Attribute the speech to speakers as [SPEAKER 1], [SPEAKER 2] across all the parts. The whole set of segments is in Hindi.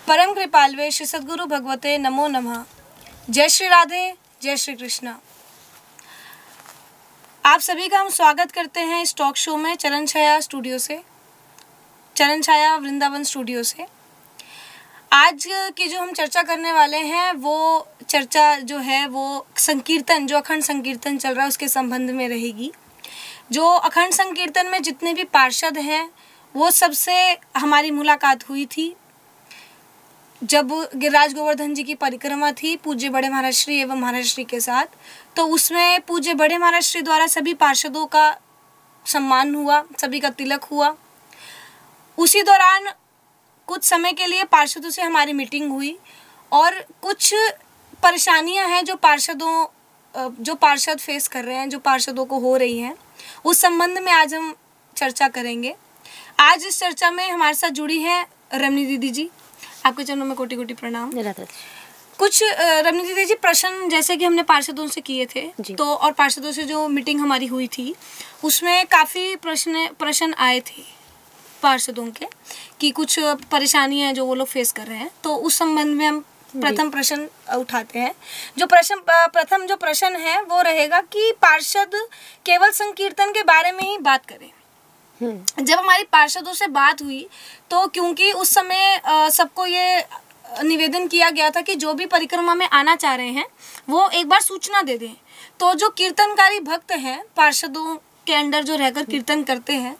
[SPEAKER 1] परम कृपालवे श्री सद्गुरु भगवते नमो नमः। जय श्री राधे, जय श्री कृष्णा। आप सभी का हम स्वागत करते हैं इस टॉक शो में चरण छाया स्टूडियो से, चरण छाया वृंदावन स्टूडियो से। आज की जो हम चर्चा करने वाले हैं वो चर्चा जो है वो संकीर्तन, जो अखंड संकीर्तन चल रहा है उसके संबंध में रहेगी। जो अखंड संकीर्तन में जितने भी पार्षद हैं वो सबसे हमारी मुलाकात हुई थी जब गिरिराज गोवर्धन जी की परिक्रमा थी पूज्य बड़े महाराज श्री एवं महाराज श्री के साथ। तो उसमें पूज्य बड़े महाराज श्री द्वारा सभी पार्षदों का सम्मान हुआ, सभी का तिलक हुआ। उसी दौरान कुछ समय के लिए पार्षदों से हमारी मीटिंग हुई और कुछ परेशानियां हैं जो पार्षद फेस कर रहे हैं, जो पार्षदों को हो रही हैं, उस संबंध में आज हम चर्चा करेंगे। आज इस चर्चा में हमारे साथ जुड़ी हैं रमनी दीदी जी। आपके चरणों में कोटि कोटि प्रणाम। कुछ रमनी दीदी जी प्रश्न जैसे कि हमने पार्षदों से किए थे तो और पार्षदों से जो मीटिंग हमारी हुई थी उसमें काफ़ी प्रश्न आए थे पार्षदों के कि कुछ परेशानियां हैं जो वो लोग फेस कर रहे हैं। तो उस संबंध में हम प्रथम प्रश्न उठाते हैं। प्रथम जो प्रश्न है वो रहेगा कि पार्षद केवल संकीर्तन के बारे में ही बात करें। जब हमारी पार्षदों से बात हुई तो क्योंकि उस समय सबको ये निवेदन किया गया था कि जो भी परिक्रमा में आना चाह रहे हैं वो एक बार सूचना दे दें। तो जो कीर्तनकारी भक्त हैं, पार्षदों के अंडर जो रहकर कीर्तन करते हैं,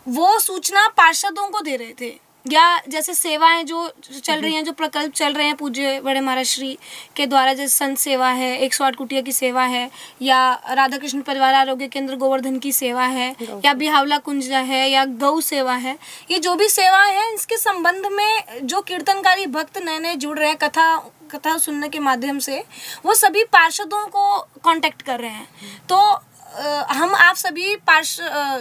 [SPEAKER 1] वो सूचना पार्षदों को दे रहे थे। या जैसे सेवाएं जो चल रही हैं, जो प्रकल्प चल रहे हैं पूज्य बड़े महाराज श्री के द्वारा, जैसे संत सेवा है, 108 कुटिया की सेवा है, या राधा कृष्ण परिवार आरोग्य केंद्र गोवर्धन की सेवा है, या बिहावला कुंज है, या गौ सेवा है, ये जो भी सेवाएं हैं इसके संबंध में जो कीर्तनकारी भक्त नए नए जुड़ रहे हैं कथा सुनने के माध्यम से, वो सभी पार्षदों को कांटेक्ट कर रहे हैं। तो हम आप सभी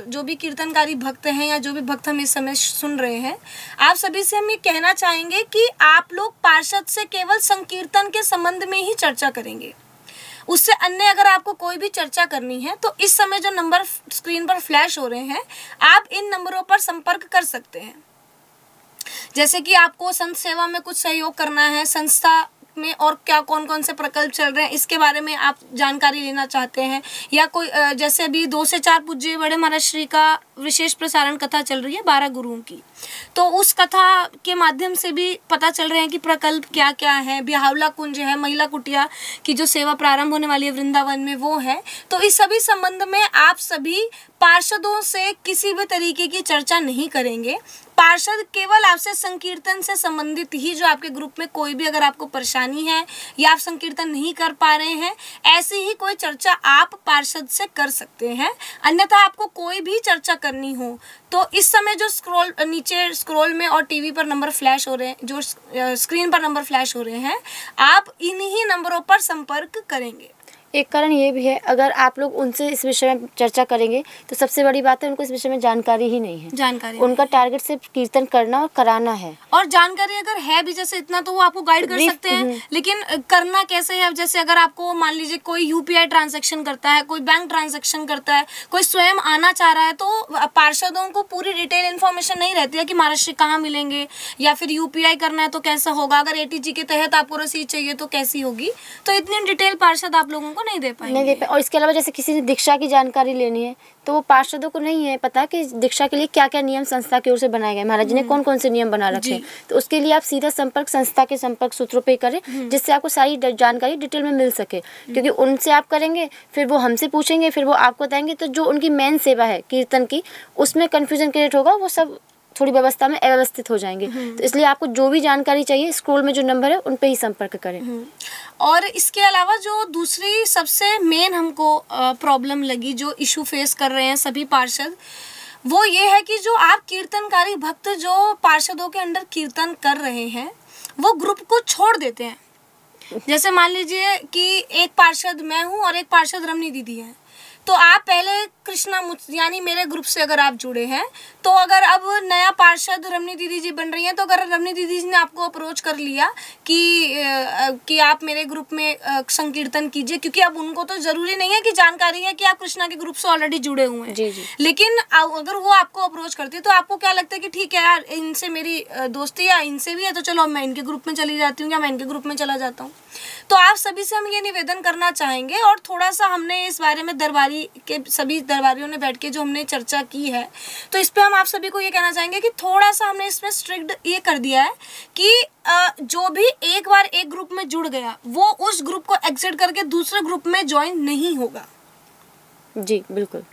[SPEAKER 1] जो भी कीर्तनकारी भक्त हैं या जो भी भक्त हम इस समय सुन रहे हैं, आप सभी से हम ये कहना चाहेंगे कि आप लोग पार्षद से केवल संकीर्तन के संबंध में ही चर्चा करेंगे। उससे अन्य अगर आपको कोई भी चर्चा करनी है तो इस समय जो नंबर स्क्रीन पर फ्लैश हो रहे हैं, आप इन नंबरों पर संपर्क कर सकते हैं। जैसे कि आपको संत सेवा में कुछ सहयोग करना है, संस्था में और क्या कौन कौन से प्रकल्प चल रहे हैं इसके बारे में आप जानकारी लेना चाहते हैं, या कोई जैसे अभी 2 से 4 पूज्य बड़े महाराज श्री का विशेष प्रसारण कथा चल रही है 12 गुरुओं की, तो उस कथा के माध्यम से भी पता चल रहे हैं कि प्रकल्प क्या क्या है। बिहावला कुंज है, महिला कुटिया की जो सेवा प्रारंभ होने वाली है वृंदावन में, वो है। तो इस सभी संबंध में आप सभी पार्षदों से किसी भी तरीके की चर्चा नहीं करेंगे। पार्षद केवल आपसे संकीर्तन से संबंधित ही, जो आपके ग्रुप में कोई भी अगर आपको परेशानी है या आप संकीर्तन नहीं कर पा रहे हैं, ऐसी ही कोई चर्चा आप पार्षद से कर सकते हैं। अन्यथा आपको कोई भी चर्चा करनी हो तो इस समय जो नीचे स्क्रॉल में और टीवी पर नंबर फ्लैश हो रहे हैं, जो स्क्रीन पर नंबर फ्लैश हो रहे हैं, आप इन्हीं नंबरों पर संपर्क करेंगे।
[SPEAKER 2] एक कारण ये भी है, अगर आप लोग उनसे इस विषय में चर्चा करेंगे तो सबसे बड़ी बात है उनको इस विषय में जानकारी ही नहीं है। उनका टारगेट सिर्फ कीर्तन करना और कराना है।
[SPEAKER 1] और जानकारी अगर है भी जैसे इतना तो वो आपको गाइड कर सकते हैं, लेकिन करना कैसे है। जैसे अगर आपको मान लीजिए कोई यूपीआई ट्रांजैक्शन करता है, कोई बैंक ट्रांजैक्शन करता है, कोई स्वयं आना चाह रहा है, तो पार्षदों को पूरी डिटेल इन्फॉर्मेशन नहीं रहती है कि महाराज श्री कहाँ मिलेंगे, या फिर यूपीआई करना है तो कैसा होगा, अगर एटीजी के तहत आपको रसीद चाहिए तो कैसी होगी। तो इतनी डिटेल पार्षद आप लोगों को नहीं दे पाए।
[SPEAKER 2] और इसके अलावा जैसे किसी ने दीक्षा की जानकारी लेनी है तो वो पार्षदों को नहीं है पता कि दीक्षा के लिए क्या क्या नियम संस्था की ओर से बनाए गए, महाराज जी ने कौन कौन से नियम बना रखे हैं। तो उसके लिए आप सीधा संपर्क संस्था के संपर्क सूत्रों पे करें, जिससे आपको सारी जानकारी डिटेल में मिल सके। क्योंकि उनसे आप करेंगे, फिर वो हमसे पूछेंगे, फिर वो आपको बताएंगे, तो जो उनकी मेन सेवा है कीर्तन की, उसमें कन्फ्यूजन क्रिएट होगा, वो सब थोड़ी व्यवस्था में अव्यवस्थित हो जाएंगे। तो इसलिए आपको जो भी जानकारी चाहिए स्क्रोल में जो नंबर है उन पे ही संपर्क करें।
[SPEAKER 1] और इसके अलावा जो दूसरी सबसे मेन हमको प्रॉब्लम लगी, जो इशू फेस कर रहे हैं सभी पार्षद, वो ये है कि जो आप कीर्तनकारी भक्त जो पार्षदों के अंडर कीर्तन कर रहे हैं वो ग्रुप को छोड़ देते हैं। जैसे मान लीजिए कि एक पार्षद मैं हूँ और एक पार्षद रमनी दीदी है, तो आप पहले कृष्णा यानी मेरे ग्रुप से अगर आप जुड़े हैं, तो अगर अब नया पार्षद रमनी दीदी जी बन रही हैं, तो अगर रमनी दीदी जी ने आपको अप्रोच कर लिया कि आप मेरे ग्रुप में संकीर्तन कीजिए, क्योंकि अब उनको तो जरूरी नहीं है कि जानकारी है कि आप कृष्णा के ग्रुप से ऑलरेडी जुड़े हुए हैं।
[SPEAKER 2] जी जी।
[SPEAKER 1] लेकिन अगर वो आपको अप्रोच करती है तो आपको क्या लगता है कि ठीक है यार, इनसे मेरी दोस्ती या इनसे भी है, तो चलो मैं इनके ग्रुप में चली जाती हूँ या मैं इनके ग्रुप में चला जाता हूँ। तो आप सभी से हम ये निवेदन करना चाहेंगे, और थोड़ा सा हमने इस बारे में दरबारी के सभी दरबारियों ने बैठ के जो हमने चर्चा की है, तो इस पे हम आप सभी को ये कहना चाहेंगे कि थोड़ा सा हमने इसमें स्ट्रिक्ट ये कर दिया है कि जो भी एक बार एक ग्रुप में जुड़ गया वो उस ग्रुप को एग्जिट करके दूसरे ग्रुप में ज्वाइन नहीं होगा।
[SPEAKER 2] जी बिल्कुल,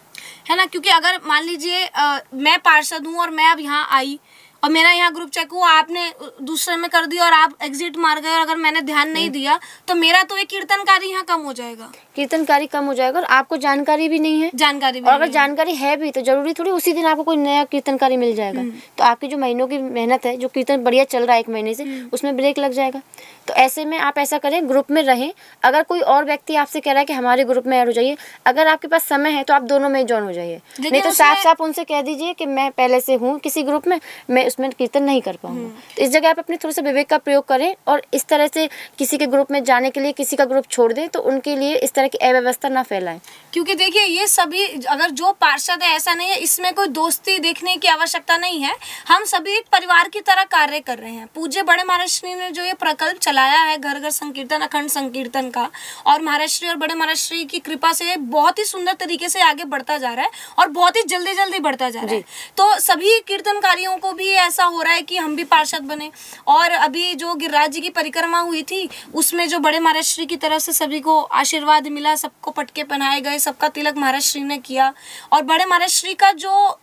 [SPEAKER 1] है ना, क्योंकि अगर मान लीजिए मैं पार्षद हूँ और मैं अब यहाँ आई और मेरा यहाँ ग्रुप चेक हुआ, आपने दूसरे में कर दिया और आप एग्जिट मार गए, और अगर मैंने ध्यान नहीं दिया तो मेरा तो एक कीर्तनकारी यहाँ कम हो जाएगा,
[SPEAKER 2] कीर्तनकारी कम हो जाएगा, और आपको जानकारी भी नहीं है।
[SPEAKER 1] जानकारी भी
[SPEAKER 2] और अगर जानकारी है भी तो जरूरी थोड़ी उसी दिन आपको कोई नया कीर्तनकारी मिल जाएगा। तो आपकी जो महीनों की मेहनत है, जो कीर्तन बढ़िया चल रहा है 1 महीने से, उसमें ब्रेक लग जाएगा। तो ऐसे में आप ऐसा करें, ग्रुप में रहें। अगर कोई और व्यक्ति आपसे कह रहा है कि हमारे ग्रुप में ऐड हो जाइए, अगर आपके पास समय है तो आप दोनों में ज्वाइन हो जाइए, नहीं तो साफ साफ उनसे कह दीजिए कि मैं पहले से हूँ किसी ग्रुप में, मैं उसमें कीर्तन नहीं कर पाऊंगा। तो इस जगह आप अपने थोड़े से विवेक का प्रयोग करें, और इस तरह से किसी के ग्रुप में जाने के लिए किसी का ग्रुप छोड़ दें, तो उनके लिए इस तरह की अव्यवस्था ना फैलाएं।
[SPEAKER 1] क्योंकि देखिए ये सभी, अगर जो पार्षद है, ऐसा नहीं है, इसमें कोई दोस्ती देखने की आवश्यकता नहीं है, हम सभी एक परिवार की तरह कार्य कर रहे हैं। पूज्य बड़े महाराज श्री ने जो ये प्रकल्प चलाया है घर घर संकीर्तन, अखंड संकीर्तन का, और महाराज श्री और बड़े महाराज श्री की कृपा से बहुत ही सुंदर तरीके से आगे बढ़ता जा रहा है, और बहुत ही जल्दी जल्दी बढ़ता जा रहा है। तो सभी कीर्तनकारियों को भी ऐसा हो रहा है कि हम भी पार्षद बने। और अभी जो गिरिराज जी की परिक्रमा हुई थी, उसमें जो बड़े महाराज श्री की तरफ से सभी को आशीर्वाद मिला, सबको पटके पहनाए गए, सबका तिलक महाराज श्री ने किया, और बड़े महाराज श्री का जो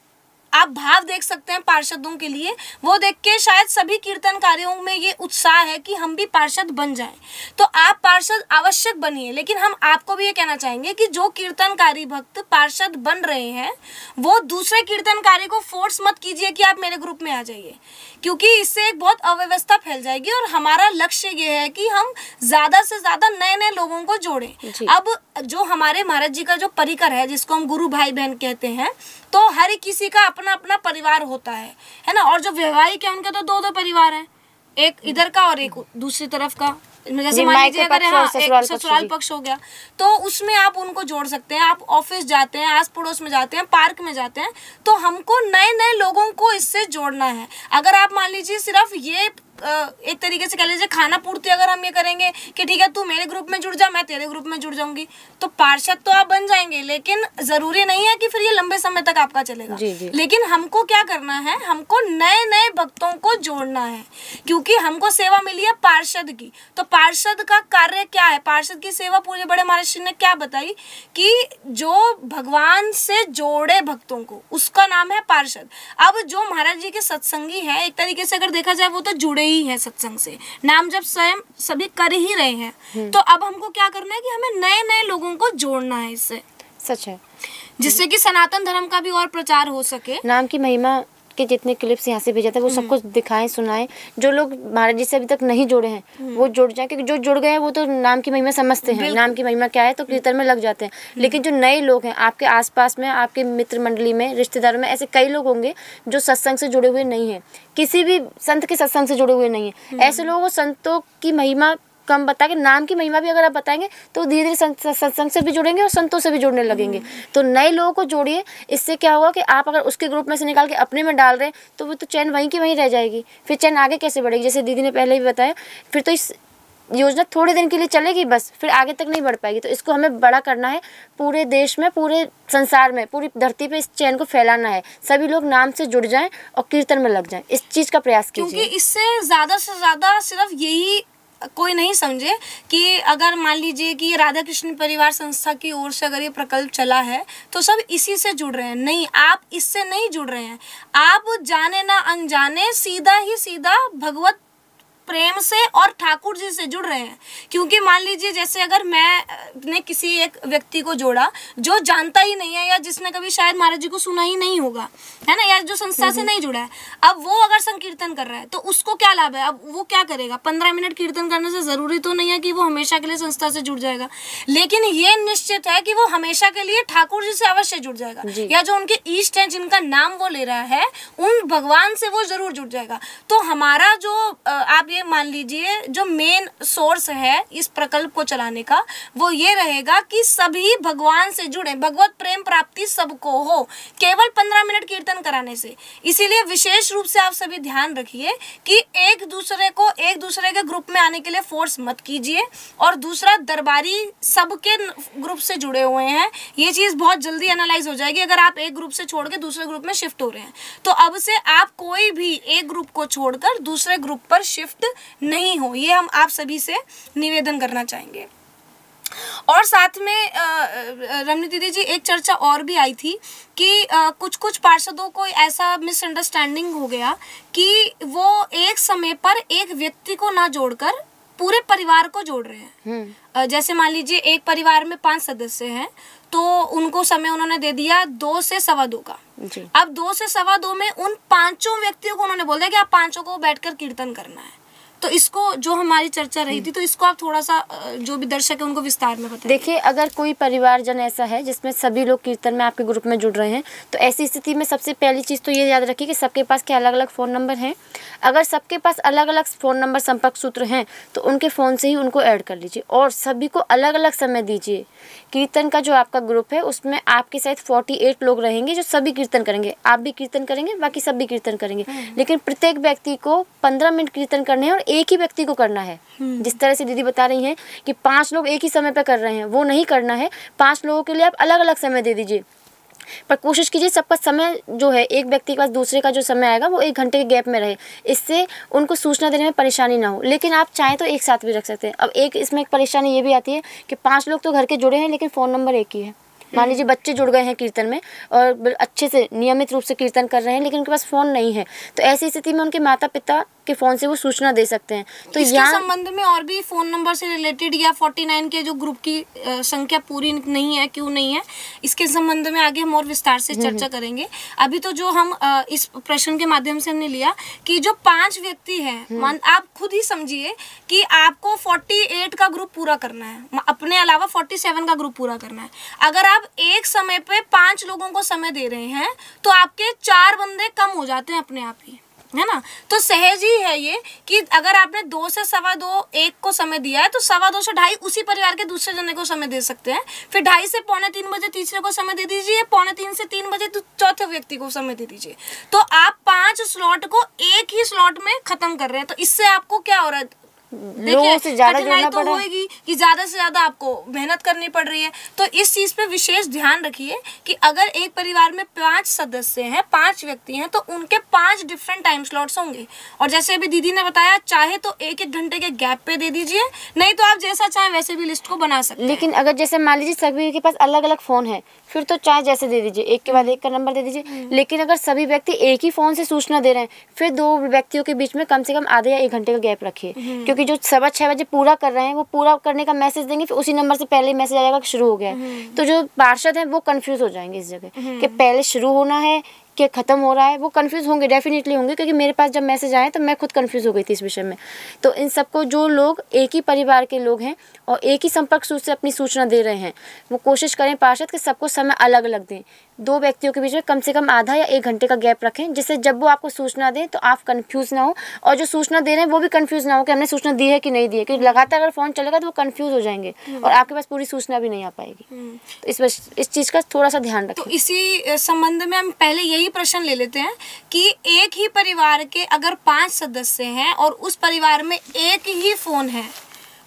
[SPEAKER 1] आप भाव देख सकते हैं पार्षदों के लिए, वो देख के शायद सभी कीर्तनकारियों में ये उत्साह है कि हम भी पार्षद बन जाएं। तो आप पार्षद आवश्यक बनिए, लेकिन हम आपको भी ये कहना चाहेंगे कि जो कीर्तनकारी भक्त पार्षद बन रहे हैं, वो दूसरे कीर्तनकारी को फोर्स मत कीजिए कि आप मेरे ग्रुप में आ जाइए, क्योंकि इससे एक बहुत अव्यवस्था फैल जाएगी। और हमारा लक्ष्य ये है कि हम ज्यादा से ज्यादा नए नए लोगों को जोड़ें। अब जो हमारे महाराज जी का जो परिकर है, जिसको हम गुरु भाई बहन कहते हैं, तो हर किसी का अपना अपना परिवार होता है ना। और जो वैवाहिक है उनके तो 2-2 परिवार हैं, एक इधर का और एक दूसरी तरफ का। जैसे मान लीजिए अगर एक ससुराल पक्ष हो गया, तो उसमें आप उनको जोड़ सकते हैं। आप ऑफिस जाते हैं, आस पड़ोस में जाते हैं, पार्क में जाते हैं, तो हमको नए नए लोगों को इससे जोड़ना है। अगर आप मान लीजिए सिर्फ ये एक तरीके से कह लीजिए खाना पूर्ति अगर हम ये करेंगे कि ठीक है तू मेरे ग्रुप में जुड़ जा, मैं तेरे ग्रुप में जुड़ जाऊंगी, तो पार्षद तो आप बन जाएंगे, लेकिन जरूरी नहीं है कि फिर ये लंबे समय तक आपका चलेगा। लेकिन हमको क्या करना है, हमको नए नए भक्तों को जोड़ना है, क्योंकि हमको सेवा मिली है पार्षद की। तो पार्षद का कार्य क्या है, पार्षद की सेवा पूज्य बड़े महाराज श्री ने क्या बताई कि जो भगवान से जोड़े भक्तों को, उसका नाम है पार्षद। अब जो महाराज जी के सत्संगी है, एक तरीके से अगर देखा जाए वो तो जुड़े ही है सत्संग से, नाम जब स्वयं सभी कर ही रहे हैं। तो अब हमको क्या करना है कि हमें नए नए लोगों को जोड़ना है इससे।
[SPEAKER 2] सच है,
[SPEAKER 1] जिससे कि सनातन धर्म का भी और प्रचार हो सके।
[SPEAKER 2] नाम की महिमा के जितने क्लिप्स यहाँ से भेजा था वो सबको दिखाएं, सुनाएं। जो लोग महाराज जी से अभी तक नहीं जुड़े हैं वो जुड़ जाए, क्योंकि जो जुड़ गए हैं वो तो नाम की महिमा समझते हैं, नाम की महिमा क्या है, तो कीर्तन में लग जाते हैं। लेकिन जो नए लोग हैं आपके आसपास में, आपके मित्र मंडली में, रिश्तेदारों में, ऐसे कई लोग होंगे जो सत्संग से जुड़े हुए नहीं है, किसी भी संत के सत्संग से जुड़े हुए नहीं है। ऐसे लोगों को संतों की महिमा कम बता के नाम की महिमा भी अगर आप बताएंगे तो धीरे धीरे सत्संग से भी जुड़ेंगे और संतों से भी जुड़ने लगेंगे। तो नए लोगों को जोड़िए। इससे क्या होगा कि आप अगर उसके ग्रुप में से निकाल के अपने में डाल रहे हैं तो वो तो चैन वहीं की वहीं रह जाएगी, फिर चैन आगे कैसे बढ़ेगी। जैसे दीदी ने पहले भी बताया, फिर तो इस योजना थोड़े दिन के लिए चलेगी बस, फिर आगे तक नहीं बढ़ पाएगी। तो इसको हमें बड़ा करना है, पूरे देश में, पूरे संसार में, पूरी धरती पे इस चैन को फैलाना है। सभी लोग नाम से जुड़ जाएं और कीर्तन में लग जाएं, इस चीज़ का प्रयास कीजिए।
[SPEAKER 1] क्योंकि इससे ज़्यादा से ज़्यादा सिर्फ यही कोई नहीं समझे कि अगर मान लीजिए कि ये राधा कृष्ण परिवार संस्था की ओर से अगर ये प्रकल्प चला है तो सब इसी से जुड़ रहे हैं। नहीं, आप इससे नहीं जुड़ रहे हैं। आप जाने ना अनजाने सीधा ही सीधा भगवत प्रेम से और ठाकुर जी से जुड़ रहे हैं। क्योंकि मान लीजिए जैसे अगर मैंने किसी एक व्यक्ति को जोड़ा जो जानता ही नहीं है या जिसने कभी शायद महाराज जी को सुना ही नहीं होगा, है ना, या जो संस्था से नहीं जुड़ा है, अब वो अगर संकीर्तन कर रहा है तो उसको क्या लाभ है? अब वो क्या करेगा? 15 मिनट कीर्तन करने से जरूरी तो नहीं है कि वो हमेशा के लिए संस्था से जुड़ जाएगा, लेकिन ये निश्चित है कि वो हमेशा के लिए ठाकुर जी से अवश्य जुड़ जाएगा, या जो उनके इष्ट हैं जिनका नाम वो ले रहा है उन भगवान से वो जरूर जुड़ जाएगा। तो हमारा जो आप ये मान लीजिए जो मेन सोर्स है इस प्रकल्प को चलाने का वो ये रहेगा कि सभी भगवान से जुड़े, भगवत प्रेम प्राप्ति सबको हो केवल 15 मिनट कीर्तन कराने से। इसीलिए विशेष रूप से आप सभी ध्यान रखिए कि एक दूसरे के ग्रुप में आने के लिए फोर्स मत कीजिए, और दूसरा दरबारी सबके ग्रुप से जुड़े हुए हैं, ये चीज़ बहुत जल्दी एनालाइज हो जाएगी अगर आप एक ग्रुप से छोड़ के दूसरे ग्रुप में शिफ्ट हो रहे हैं। तो अब से आप कोई भी एक ग्रुप को छोड़कर दूसरे ग्रुप पर शिफ्ट नहीं हो, ये हम आप सभी से निवेदन करना चाहेंगे। और साथ में रमनी दीदी जी एक चर्चा और भी आई थी कि कुछ पार्षदों को ऐसा मिसअंडरस्टैंडिंग हो गया कि वो एक समय पर एक व्यक्ति को ना जोड़कर पूरे परिवार को जोड़ रहे हैं। जैसे मान लीजिए एक परिवार में 5 सदस्य हैं तो उनको समय उन्होंने दे दिया 2 से 2:15 का। अब 2 से 2:15 में उन 5 व्यक्तियों को उन्होंने बोल दिया कि आप 5 को बैठकर कीर्तन करना है। तो इसको जो हमारी चर्चा रही थी तो इसको आप थोड़ा सा जो भी दर्शक है उनको विस्तार में बताइए।
[SPEAKER 2] देखिए, अगर कोई परिवारजन ऐसा है जिसमें सभी लोग कीर्तन में आपके ग्रुप में जुड़ रहे हैं तो ऐसी स्थिति में सबसे पहली चीज़ तो ये याद रखिए कि सबके पास क्या अलग अलग फ़ोन नंबर हैं। अगर सबके पास अलग अलग फ़ोन नंबर संपर्क सूत्र हैं तो उनके फ़ोन से ही उनको ऐड कर लीजिए और सभी को अलग अलग समय दीजिए। कीर्तन का जो आपका ग्रुप है उसमें आपके साथ 48 लोग रहेंगे जो सभी कीर्तन करेंगे। आप भी कीर्तन करेंगे, बाकी सब भी कीर्तन करेंगे, लेकिन प्रत्येक व्यक्ति को 15 मिनट कीर्तन करने हैं और एक ही व्यक्ति को करना है। जिस तरह से दीदी बता रही हैं कि 5 लोग एक ही समय पर कर रहे हैं, वो नहीं करना है। 5 लोगों के लिए आप अलग अलग समय दे दीजिए, पर कोशिश कीजिए सबका समय जो है एक व्यक्ति के पास दूसरे का जो समय आएगा वो 1 घंटे के गैप में रहे, इससे उनको सूचना देने में परेशानी ना हो। लेकिन आप चाहें तो एक साथ भी रख सकते हैं। अब इसमें एक परेशानी ये भी आती है कि 5 लोग तो घर के जुड़े हैं लेकिन फ़ोन नंबर एक ही है। मान लीजिए बच्चे जुड़ गए हैं कीर्तन में और अच्छे से नियमित रूप से कीर्तन कर रहे हैं लेकिन उनके पास फ़ोन नहीं है, तो ऐसी स्थिति में उनके माता पिता के फ़ोन से वो सूचना दे सकते हैं। तो
[SPEAKER 1] इसके संबंध में और भी फ़ोन नंबर से रिलेटेड या 49 के जो ग्रुप की संख्या पूरी नहीं है, क्यों नहीं है, इसके संबंध में आगे हम और विस्तार से चर्चा करेंगे। अभी तो जो हम इस प्रश्न के माध्यम से हमने लिया कि जो 5 व्यक्ति हैं, आप खुद ही समझिए कि आपको 48 का ग्रुप पूरा करना है, अपने अलावा 47 का ग्रुप पूरा करना है। अगर आप एक समय पे 5 लोगों को समय दे रहे हैं तो आपके 4 बंदे कम हो जाते हैं अपने आप ही, है ना। तो सहज ही है ये कि अगर आपने 2 से 2:15 एक को समय दिया है तो 2:15 से 2:30 उसी परिवार के दूसरे जने को समय दे सकते हैं। फिर 2:30 से 2:45 बजे तीसरे को समय दे दीजिए, 2:45 से 3 बजे चौथे व्यक्ति को समय दे दीजिए। तो आप 5 स्लॉट को एक ही स्लॉट में खत्म कर रहे हैं। तो इससे आपको क्या हो रहा है, देखिए कठिनाई तो होगी कि ज्यादा से ज्यादा आपको मेहनत करनी पड़ रही है। तो इस चीज पे विशेष ध्यान रखिए कि अगर एक परिवार में 5 सदस्य हैं, 5 व्यक्ति हैं, तो उनके 5 डिफरेंट टाइम स्लॉट्स होंगे। और जैसे अभी दीदी ने बताया, चाहे तो 1-1 घंटे के गैप पे दे दीजिए, नहीं तो आप जैसा चाहे वैसे भी लिस्ट को बना सकते हैं।
[SPEAKER 2] लेकिन अगर जैसे मान लीजिए सभी के पास अलग अलग फ़ोन है फिर तो चाहे जैसे दे दीजिए, एक के बाद एक का नंबर दे दीजिए। लेकिन अगर सभी व्यक्ति एक ही फ़ोन से सूचना दे रहे हैं फिर 2 व्यक्तियों के बीच में कम से कम आधे या 1 घंटे का गैप रखिए, क्योंकि जो 6:15 बजे पूरा कर रहे हैं वो पूरा करने का मैसेज देंगे, फिर उसी नंबर से पहले ही मैसेज आ जाएगा कि शुरू हो गया है। तो जो पार्षद हैं वो कंफ्यूज हो जाएंगे इस जगह कि पहले शुरू होना है कि ख़त्म हो रहा है। वो कंफ्यूज होंगे, डेफिनेटली होंगे, क्योंकि मेरे पास जब मैसेज आए तो मैं खुद कंफ्यूज हो गई थी इस विषय में। तो इन सबको जो लोग एक ही परिवार के लोग हैं और एक ही संपर्क सूत्र से अपनी सूचना दे रहे हैं वो कोशिश करें पार्षद कि सबको समय अलग अलग दें। 2 व्यक्तियों के बीच में कम से कम आधा या 1 घंटे का गैप रखें, जिससे जब वो आपको सूचना दें तो आप कंफ्यूज ना हो और जो सूचना दे रहे हैं वो भी कंफ्यूज ना हो कि हमने सूचना दी है कि नहीं दी है, क्योंकि लगातार अगर फ़ोन चलेगा तो वो कंफ्यूज हो जाएंगे और आपके पास पूरी सूचना भी नहीं आ पाएगी। तो इस चीज़ का थोड़ा सा ध्यान रखें।
[SPEAKER 1] तो इसी संबंध में हम पहले यही प्रश्न ले लेते हैं कि एक ही परिवार के अगर 5 सदस्य हैं और उस परिवार में एक ही फ़ोन है,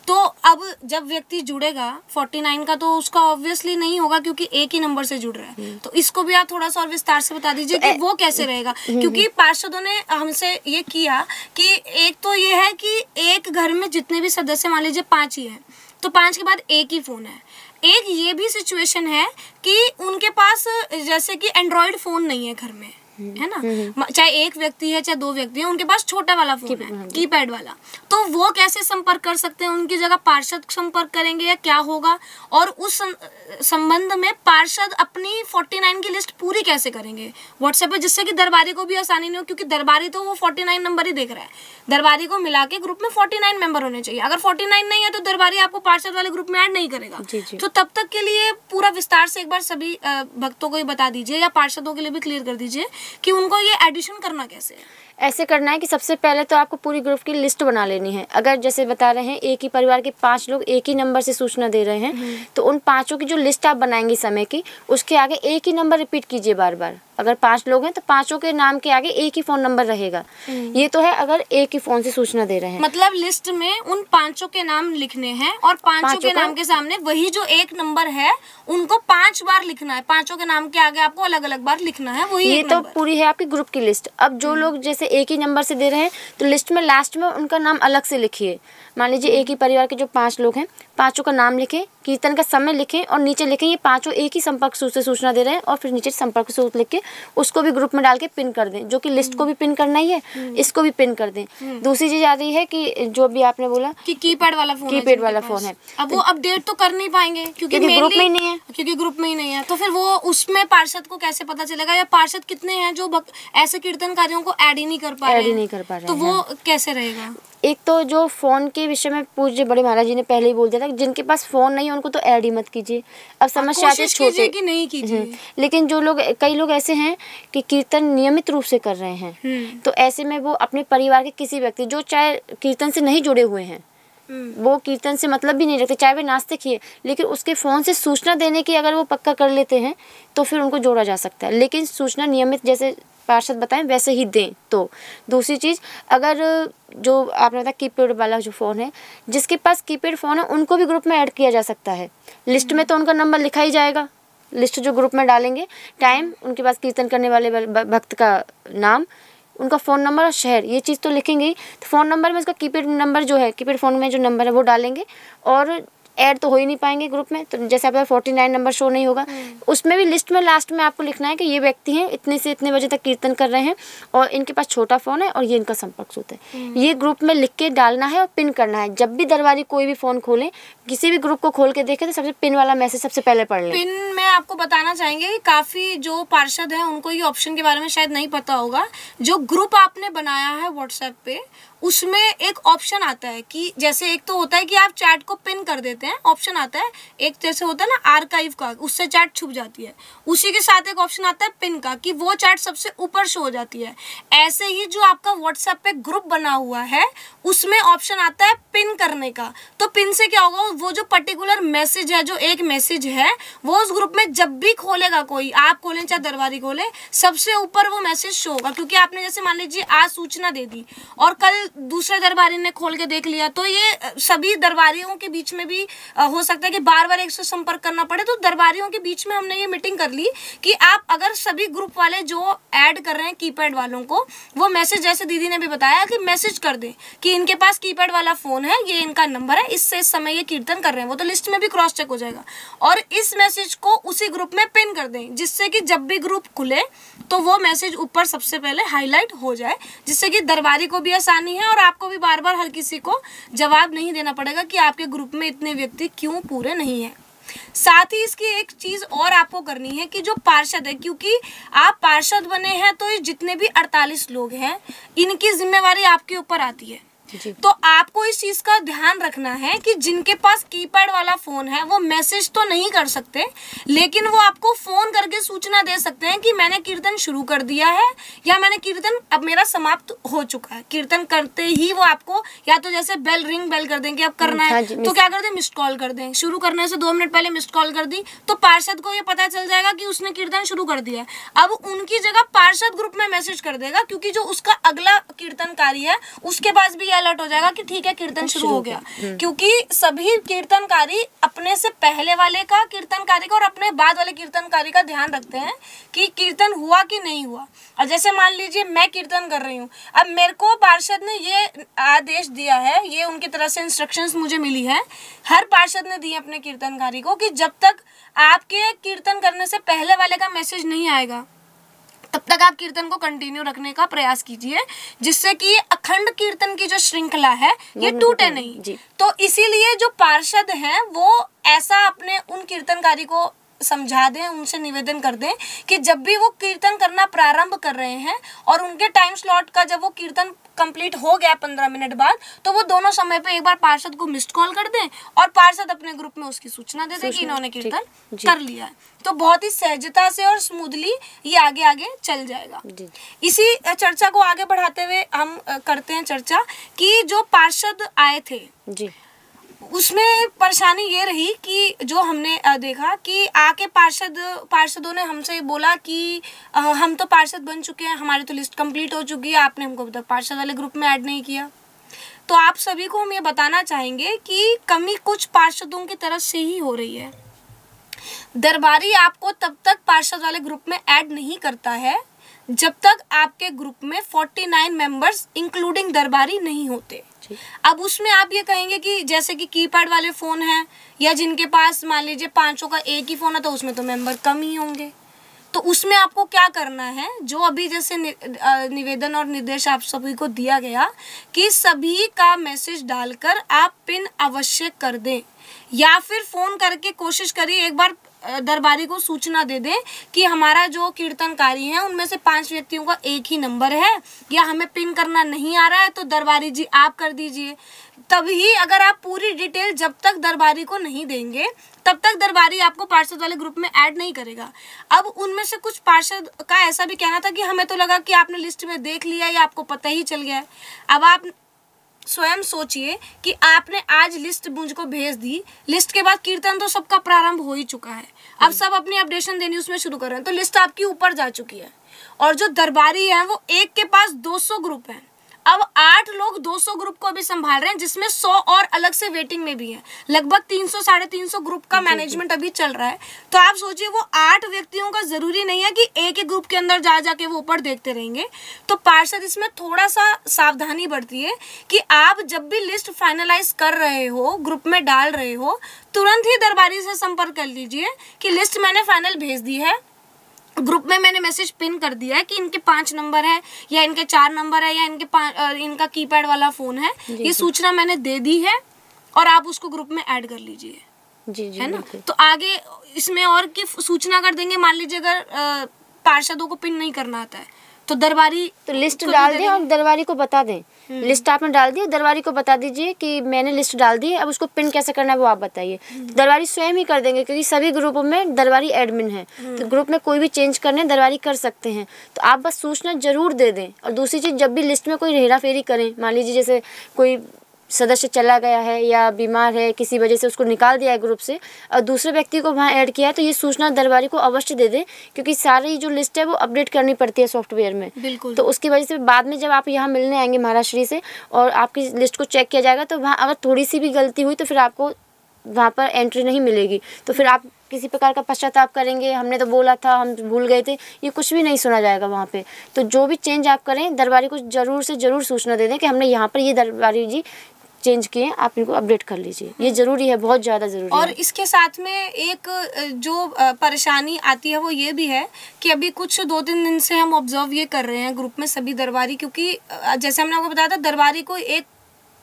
[SPEAKER 1] तो अब जब व्यक्ति जुड़ेगा 49 का तो उसका ऑब्वियसली नहीं होगा क्योंकि एक ही नंबर से जुड़ रहा है। तो इसको भी आप थोड़ा सा और विस्तार से बता दीजिए कि वो कैसे रहेगा, क्योंकि पार्षदों ने हमसे ये किया कि एक तो ये है कि एक घर में जितने भी सदस्य मान लीजिए 5 ही हैं तो 5 के बाद एक ही फ़ोन है। एक ये भी सिचुएशन है कि उनके पास जैसे कि एंड्रॉयड फ़ोन नहीं है घर में, है ना, चाहे एक व्यक्ति है चाहे दो व्यक्ति है, उनके पास छोटा वाला फोन है, कीपैड वाला, तो वो कैसे संपर्क कर सकते हैं? उनकी जगह पार्षद संपर्क करेंगे या क्या होगा? और उस संबंध में पार्षद अपनी 49 की लिस्ट पूरी कैसे करेंगे व्हाट्सएप पे, जिससे कि दरबारी को भी आसानी नहीं हो, क्योंकि दरबारी तो वो 49 नंबर ही देख रहा है। दरबारी को मिला के ग्रुप में 49 मेंबर होने चाहिए। अगर 49 नहीं है तो दरबारी आपको पार्षद वाले ग्रुप में ऐड नहीं करेगा। तो तब तक के लिए पूरा विस्तार से एक बार सभी भक्तों को ही बता दीजिए या पार्षदों के लिए भी क्लियर कर दीजिए कि उनको ये एडिशन करना कैसे है।
[SPEAKER 2] ऐसे करना है कि सबसे पहले तो आपको पूरी ग्रुप की लिस्ट बना लेनी है। अगर जैसे बता रहे हैं एक ही परिवार के 5 लोग एक ही नंबर से सूचना दे रहे हैं, तो उन 5 की जो लिस्ट आप बनाएंगे समय की, उसके आगे एक ही नंबर रिपीट कीजिए बार बार। अगर 5 लोग हैं तो 5 के नाम के आगे एक ही फ़ोन नंबर रहेगा। ये तो है अगर एक ही फ़ोन से सूचना दे रहे हैं।
[SPEAKER 1] मतलब लिस्ट में उन 5 के नाम लिखने हैं और 5 के नाम के सामने वही जो एक नंबर है उनको 5 बार लिखना है। 5 के नाम के आगे आपको अलग अलग बार लिखना है वही।
[SPEAKER 2] ये तो पूरी है आपकी ग्रुप की लिस्ट। अब जो लोग जैसे एक ही नंबर से दे रहे हैं तो लिस्ट में लास्ट में उनका नाम अलग से लिखिए। मान लीजिए एक ही परिवार के जो 5 लोग हैं, 5 का नाम लिखें, कीर्तन का समय लिखें और नीचे लिखें ये 5 एक ही संपर्क सूत्र से सूचना दे रहे हैं, और फिर नीचे संपर्क सूत्र लिख के उसको भी ग्रुप में डाल के पिन कर दें। जो कि लिस्ट को भी पिन करना ही है, इसको भी पिन कर दें। दूसरी चीज आ रही है कि जो भी आपने बोला
[SPEAKER 1] कि कीपैड वाला फोन है, अब वो अपडेट तो कर नहीं पाएंगे क्योंकि
[SPEAKER 2] ग्रुप में ही नहीं है,
[SPEAKER 1] ग्रुप में ही नहीं है। तो फिर वो उसमें पार्षद को कैसे पता चलेगा, या पार्षद कितने हैं जो ऐसे कीर्तनकारियों को ऐड ही नहीं कर पा रहे हैं, तो वो कैसे रहेगा?
[SPEAKER 2] एक तो जो फ़ोन के विषय में पूज्य बड़े महाराज जी ने पहले ही बोल दिया था कि जिनके पास फ़ोन नहीं है उनको तो ऐड ही मत कीजिए। अब समस्या आती है छोटे
[SPEAKER 1] कि नहीं कीजिए।
[SPEAKER 2] लेकिन जो लोग, कई लोग ऐसे हैं कि कीर्तन नियमित रूप से कर रहे हैं, तो ऐसे में वो अपने परिवार के किसी व्यक्ति जो चाहे कीर्तन से नहीं जुड़े हुए हैं, वो कीर्तन से मतलब भी नहीं रखते, चाहे वे नास्तिक ही है, लेकिन उसके फ़ोन से सूचना देने की अगर वो पक्का कर लेते हैं तो फिर उनको जोड़ा जा सकता है। लेकिन सूचना नियमित जैसे पार्षद बताएं वैसे ही दें। तो दूसरी चीज़, अगर जो आपने बताया कीपैड वाला जो फ़ोन है, जिसके पास कीपैड फ़ोन है उनको भी ग्रुप में ऐड किया जा सकता है। लिस्ट में तो उनका नंबर लिखा ही जाएगा, लिस्ट जो ग्रुप में डालेंगे, टाइम, उनके पास कीर्तन करने वाले भक्त का नाम, उनका फ़ोन नंबर और शहर, ये चीज़ तो लिखेंगे ही। तो फ़ोन नंबर में उसका कीपैड नंबर जो है, कीपैड फ़ोन में जो नंबर है वो डालेंगे, और ऐड तो हो ही नहीं पाएंगे ग्रुप में। तो जैसे आपका 49 नंबर शो नहीं होगा, उसमें भी लिस्ट में लास्ट में आपको लिखना है कि ये व्यक्ति हैं, इतने से इतने बजे तक कीर्तन कर रहे हैं और इनके पास छोटा फ़ोन है और ये इनका संपर्क सूत्र है। ये ग्रुप में लिख के डालना है और पिन करना है। जब भी दरबारी कोई भी फ़ोन खोलें, किसी भी ग्रुप को खोल के देखें, तो सबसे पिन वाला मैसेज सबसे पहले पढ़ लें।
[SPEAKER 1] पिन में आपको बताना चाहेंगे कि काफ़ी जो पार्षद हैं उनको ये ऑप्शन के बारे में शायद नहीं पता होगा। जो ग्रुप आपने बनाया है व्हाट्सएप पे, उसमें एक ऑप्शन आता है कि जैसे एक तो होता है कि आप चैट को पिन कर देते हैं, ऑप्शन आता है। एक जैसे होता है ना आर्काइव का, उससे चैट छुप जाती है। उसी के साथ एक ऑप्शन आता है पिन का, कि वो चैट सबसे ऊपर शो हो जाती है। ऐसे ही जो आपका व्हाट्सएप पे ग्रुप बना हुआ है उसमें ऑप्शन आता है पिन करने का। तो पिन से क्या होगा, वो जो पर्टिकुलर मैसेज है, जो एक मैसेज है, वो उस ग्रुप में जब भी खोलेगा कोई, आप खोलें चाहे दरबारी खोले, सबसे ऊपर वो मैसेज शो होगा। क्योंकि आपने जैसे मान लीजिए आज सूचना दे दी और कल दूसरे दरबारी ने खोल के देख लिया, तो ये सभी दरबारियों के बीच में भी हो सकता है कि बार बार एक से संपर्क करना पड़े। तो दरबारियों के बीच में हमने ये मीटिंग कर ली कि आप अगर सभी ग्रुप वाले जो ऐड कर रहे हैं कीपैड वालों को, वो मैसेज जैसे दीदी ने भी बताया कि मैसेज कर दें कि इनके पास कीपैड वाला फोन है, ये इनका नंबर है, इससे इस समय ये कीर्तन कर रहे हैं। वो तो लिस्ट में भी क्रॉस चेक हो जाएगा। और इस मैसेज को उसी ग्रुप में पिन कर दें, जिससे कि जब भी ग्रुप खुले तो वो मैसेज ऊपर सबसे पहले हाईलाइट हो जाए, जिससे कि दरबारी को भी आसानी है और आपको भी बार बार हर किसी को जवाब नहीं देना पड़ेगा कि आपके ग्रुप में इतने व्यक्ति क्यों पूरे नहीं हैं। साथ ही इसकी एक चीज और आपको करनी है कि जो पार्षद है, क्योंकि आप पार्षद बने हैं तो ये जितने भी 48 लोग हैं, इनकी जिम्मेवारी आपके ऊपर आती है। तो आपको इस चीज का ध्यान रखना है कि जिनके पास कीपैड वाला फोन है वो मैसेज तो नहीं कर सकते, लेकिन वो आपको फोन करके सूचना दे सकते हैं कि मैंने कीर्तन शुरू कर दिया है या मैंने कीर्तन अब मेरा समाप्त हो चुका है। कीर्तन करते ही वो आपको या तो जैसे बेल कर दें कि अब करना है, तो क्या कर दें, मिस्ड कॉल कर दें। शुरू करने से 2 मिनट पहले मिस्ड कॉल कर दी तो पार्षद को ये पता चल जाएगा कि उसने कीर्तन शुरू कर दिया है। अब उनकी जगह पार्षद ग्रुप में मैसेज कर देगा, क्योंकि जो उसका अगला कीर्तनकारी है उसके पास भी अलर्ट हो जाएगा कि ठीक है कीर्तन शुरू हो गया। क्योंकि सभी कीर्तनकारी अपने से पहले वाले का कीर्तनकारी का और अपने बाद वाले कीर्तनकारी का ध्यान रखते हैं कि कीर्तन हुआ कि नहीं हुआ। और जैसे मान लीजिए मैं कीर्तन कर रही हूँ, अब मेरे को पार्षद ने ये आदेश दिया है, ये उनकी तरफ से इंस्ट्रक्शंस मुझे मिली है, हर पार्षद ने दी है अपने कीर्तनकारी को, कि जब तक आपके कीर्तन करने से पहले वाले का मैसेज नहीं आएगा तब तक आप कीर्तन को कंटिन्यू रखने का प्रयास कीजिए, जिससे कि अखंड कीर्तन की जो श्रृंखला है ये टूटे नहीं। तो इसीलिए जो पार्षद हैं वो ऐसा अपने उन कीर्तनकारी को समझा दें, उनसे निवेदन कर दें कि जब भी वो कीर्तन करना प्रारंभ कर रहे हैं और उनके टाइम स्लॉट का जब वो कीर्तन कंप्लीट हो गया 15 मिनट बाद, तो वो दोनों समय पे एक बार पार्षद को मिस्ड कॉल कर दें और पार्षद अपने ग्रुप में उसकी सूचना दे दें कि इन्होंने कीर्तन कर लिया है। तो बहुत ही सहजता से और स्मूथली ये आगे आगे चल जाएगा। इसी चर्चा को आगे बढ़ाते हुए हम करते हैं चर्चा कि जो पार्षद आए थे उसमें परेशानी ये रही कि जो हमने देखा कि आके पार्षदों ने हमसे बोला कि हम तो पार्षद बन चुके हैं, हमारी तो लिस्ट कंप्लीट हो चुकी है, आपने हमको अभी तक पार्षद वाले ग्रुप में ऐड नहीं किया। तो आप सभी को हम ये बताना चाहेंगे कि कमी कुछ पार्षदों की तरफ से ही हो रही है। दरबारी आपको तब तक पार्षद वाले ग्रुप में ऐड नहीं करता है जब तक आपके ग्रुप में 49 मेंबर्स इंक्लूडिंग दरबारी नहीं होते। अब उसमें आप ये कहेंगे कि जैसे कि कीपैड वाले फ़ोन हैं या जिनके पास मान लीजिए 500 का एक ही फ़ोन है, तो उसमें तो मेंबर कम ही होंगे। तो उसमें आपको क्या करना है, जो अभी जैसे निवेदन और निर्देश आप सभी को दिया गया कि सभी का मैसेज डालकर आप पिन अवश्य कर दें, या फिर फ़ोन करके कोशिश करिए एक बार दरबारी को सूचना दे दें कि हमारा जो कीर्तनकारी है उनमें से 5 व्यक्तियों का एक ही नंबर है या हमें पिन करना नहीं आ रहा है, तो दरबारी जी आप कर दीजिए। तभी अगर आप पूरी डिटेल जब तक दरबारी को नहीं देंगे तब तक दरबारी आपको पार्षद वाले ग्रुप में ऐड नहीं करेगा। अब उनमें से कुछ पार्षद का ऐसा भी कहना था कि हमें तो लगा कि आपने लिस्ट में देख लिया या आपको पता ही चल गया है। अब आप स्वयं सोचिए कि आपने आज लिस्ट मुझको भेज दी, लिस्ट के बाद कीर्तन तो सबका प्रारंभ हो ही चुका है, अब सब अपनी अपडेशन देनी उसमें शुरू कर रहे हैं, तो लिस्ट आपकी ऊपर जा चुकी है। और जो दरबारी है वो एक के पास 200 ग्रुप हैं। अब 8 लोग 200 ग्रुप को अभी संभाल रहे हैं, जिसमें 100 और अलग से वेटिंग में भी है। लगभग 300 साढ़े 300 ग्रुप का मैनेजमेंट अभी चल रहा है। तो आप सोचिए वो 8 व्यक्तियों का जरूरी नहीं है कि एक ही ग्रुप के अंदर जा जाके वो ऊपर देखते रहेंगे। तो पार्षद इसमें थोड़ा सा सावधानी बरतिए कि आप जब भी लिस्ट फाइनलाइज कर रहे हो, ग्रुप में डाल रहे हो, तुरंत ही दरबारी से संपर्क कर लीजिए कि लिस्ट मैंने फाइनल भेज दी है, ग्रुप में मैंने मैसेज पिन कर दिया है कि इनके 5 नंबर है या इनके 4 नंबर है या इनका कीपैड वाला फ़ोन है, ये सूचना मैंने दे दी है और आप उसको ग्रुप में ऐड कर लीजिए। जी है ना। तो आगे इसमें और की सूचना कर देंगे। मान लीजिए अगर पार्षदों को पिन नहीं करना आता है तो दरबारी
[SPEAKER 2] तो लिस्ट डाल दें और दरबारी को बता दें। लिस्ट आपने डाल दी, दरबारी को बता दीजिए कि मैंने लिस्ट डाल दी है, अब उसको पिन कैसे करना है वो आप बताइए। दरबारी स्वयं ही कर देंगे, क्योंकि सभी ग्रुपों में दरबारी एडमिन है, तो ग्रुप में कोई भी चेंज करने दरबारी कर सकते हैं। तो आप बस सूचना जरूर दे दें। और दूसरी चीज़, जब भी लिस्ट में कोई हेरा फेरी करें, मान लीजिए जैसे कोई सदस्य चला गया है या बीमार है, किसी वजह से उसको निकाल दिया है ग्रुप से और दूसरे व्यक्ति को वहाँ ऐड किया है, तो ये सूचना दरबारी को अवश्य दे दें, क्योंकि सारी जो लिस्ट है वो अपडेट करनी पड़ती है सॉफ्टवेयर में। बिल्कुल। तो उसकी वजह से बाद में जब आप यहाँ मिलने आएंगे महाराज श्री से और आपकी लिस्ट को चेक किया जाएगा, तो वहाँ अगर थोड़ी सी भी गलती हुई तो फिर आपको वहाँ पर एंट्री नहीं मिलेगी। तो फिर आप किसी प्रकार का पश्चाताप करेंगे, हमने तो बोला था, हम भूल गए थे, ये कुछ भी नहीं सुना जाएगा वहाँ पे। तो जो भी चेंज आप करें, दरबारी को ज़रूर से ज़रूर सूचना दे दें कि हमने यहाँ पर ये दरबारी जी चेंज किए, आप इनको अपडेट कर लीजिए। ये ज़रूरी है, बहुत ज़्यादा ज़रूरी है।
[SPEAKER 1] और इसके साथ में एक जो परेशानी आती है वो ये भी है कि अभी कुछ 2-3 दिन से हम ऑब्जर्व ये कर रहे हैं ग्रुप में सभी दरबारी, क्योंकि जैसे हमने आपको बताया था, दरबारी कोई एक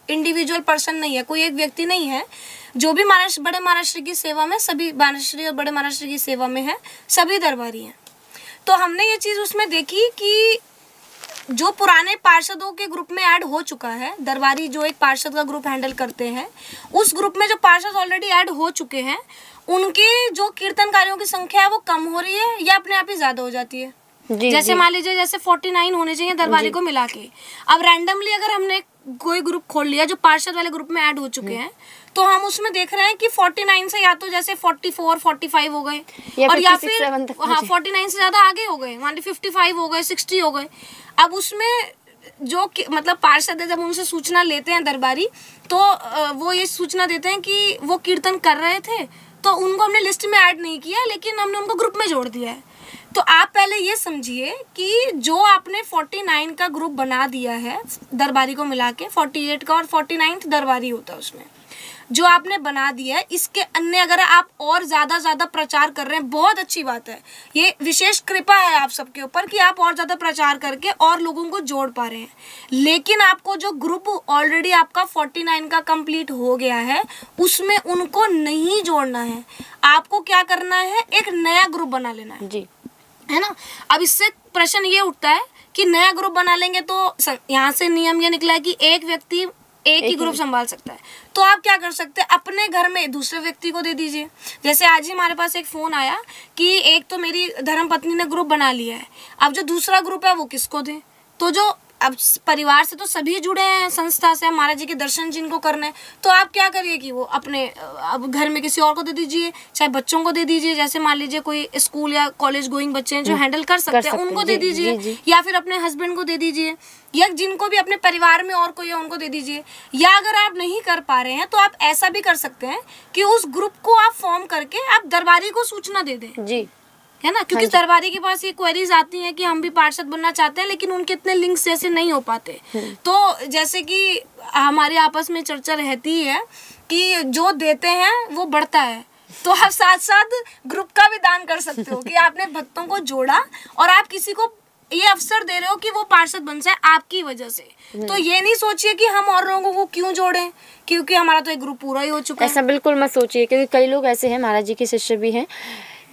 [SPEAKER 1] इंडिविजुअल पर्सन नहीं है, कोई एक व्यक्ति नहीं है। जो भी बड़े महाराष्ट्र की सेवा में, सभी महाराष्ट्र और बड़े महाराष्ट्र की सेवा में है, सभी दरबारी हैं। तो हमने ये चीज़ उसमें देखी कि जो पुराने पार्षदों के ग्रुप में ऐड हो चुका है, दरबारी जो एक पार्षद का ग्रुप हैंडल करते हैं, उस ग्रुप में जो पार्षद ऑलरेडी ऐड हो चुके हैं, उनके जो कीर्तनकारियों की संख्या है वो कम हो रही है या अपने आप ही ज़्यादा हो जाती है। जैसे मान लीजिए जैसे 49 होने चाहिए दरबारी को मिला के, अब रैंडमली अगर हमने कोई ग्रुप खोल लिया जो पार्षद वाले ग्रुप में ऐड हो चुके हैं, तो हम उसमें देख रहे हैं कि 49 से या तो जैसे 44, 45 हो गए और या फिर 49 से ज़्यादा आगे हो गए, मान ली 55 हो गए, 60 हो गए। अब उसमें जो मतलब पार्षद है, जब उनसे सूचना लेते हैं दरबारी, तो वो ये सूचना देते हैं कि वो कीर्तन कर रहे थे, तो उनको हमने लिस्ट में ऐड नहीं किया, लेकिन हमने उनको ग्रुप में जोड़ दिया है। तो आप पहले ये समझिए कि जो आपने 49 का ग्रुप बना दिया है, दरबारी को मिला के 48 का और 49 दरबारी होता है, उसमें जो आपने बना दिया है, इसके अन्य अगर आप और ज़्यादा प्रचार कर रहे हैं, बहुत अच्छी बात है। ये विशेष कृपा है आप सबके ऊपर कि आप और ज़्यादा प्रचार करके और लोगों को जोड़ पा रहे हैं। लेकिन आपको जो ग्रुप ऑलरेडी आपका 49 का कंप्लीट हो गया है, उसमें उनको नहीं जोड़ना है। आपको क्या करना है, एक नया ग्रुप बना लेना है
[SPEAKER 2] जी,
[SPEAKER 1] है ना। अब इससे प्रश्न ये उठता है कि नया ग्रुप बना लेंगे तो यहाँ से नियम ये निकला है कि एक व्यक्ति एक ही ग्रुप संभाल सकता है। तो आप क्या कर सकते हैं, अपने घर में दूसरे व्यक्ति को दे दीजिए। जैसे आज ही हमारे पास एक फ़ोन आया कि एक तो मेरी धर्मपत्नी ने ग्रुप बना लिया है, अब जो दूसरा ग्रुप है वो किसको दें। तो जो अब परिवार से तो सभी जुड़े हैं, संस्था से महाराज जी के दर्शन जिनको करने हैं, तो आप क्या करिए कि वो अपने अब घर में किसी और को दे दीजिए, चाहे बच्चों को दे दीजिए। जैसे मान लीजिए कोई स्कूल या कॉलेज गोइंग बच्चे हैं जो हैंडल कर सकते हैं, उनको दे दीजिए, या फिर अपने हस्बैंड को दे दीजिए, या जिनको भी अपने परिवार में और कोई है उनको दे दीजिए। या अगर आप नहीं कर पा रहे हैं तो आप ऐसा भी कर सकते हैं कि उस ग्रुप को आप फॉर्म करके आप दरबारी को सूचना दे दें
[SPEAKER 2] जी,
[SPEAKER 1] है ना। क्योंकि दरबारी के पास ये क्वेरीज आती हैं कि हम भी पार्षद बनना चाहते हैं, लेकिन उनके इतने लिंक्स जैसे नहीं हो पाते। तो जैसे कि हमारे आपस में चर्चा रहती है कि जो देते हैं वो बढ़ता है, तो आप साथ साथ ग्रुप का भी दान कर सकते हो कि आपने भक्तों को जोड़ा और आप किसी को ये अवसर दे रहे हो कि वो पार्षद बन जाए आपकी वजह से। तो ये नहीं सोचिए कि हम और लोगों को क्यों जोड़ें, क्योंकि हमारा तो एक ग्रुप पूरा ही हो चुका है।
[SPEAKER 2] ऐसा बिल्कुल मत सोचिए, क्योंकि कई लोग ऐसे हैं, महाराज जी के शिष्य भी हैं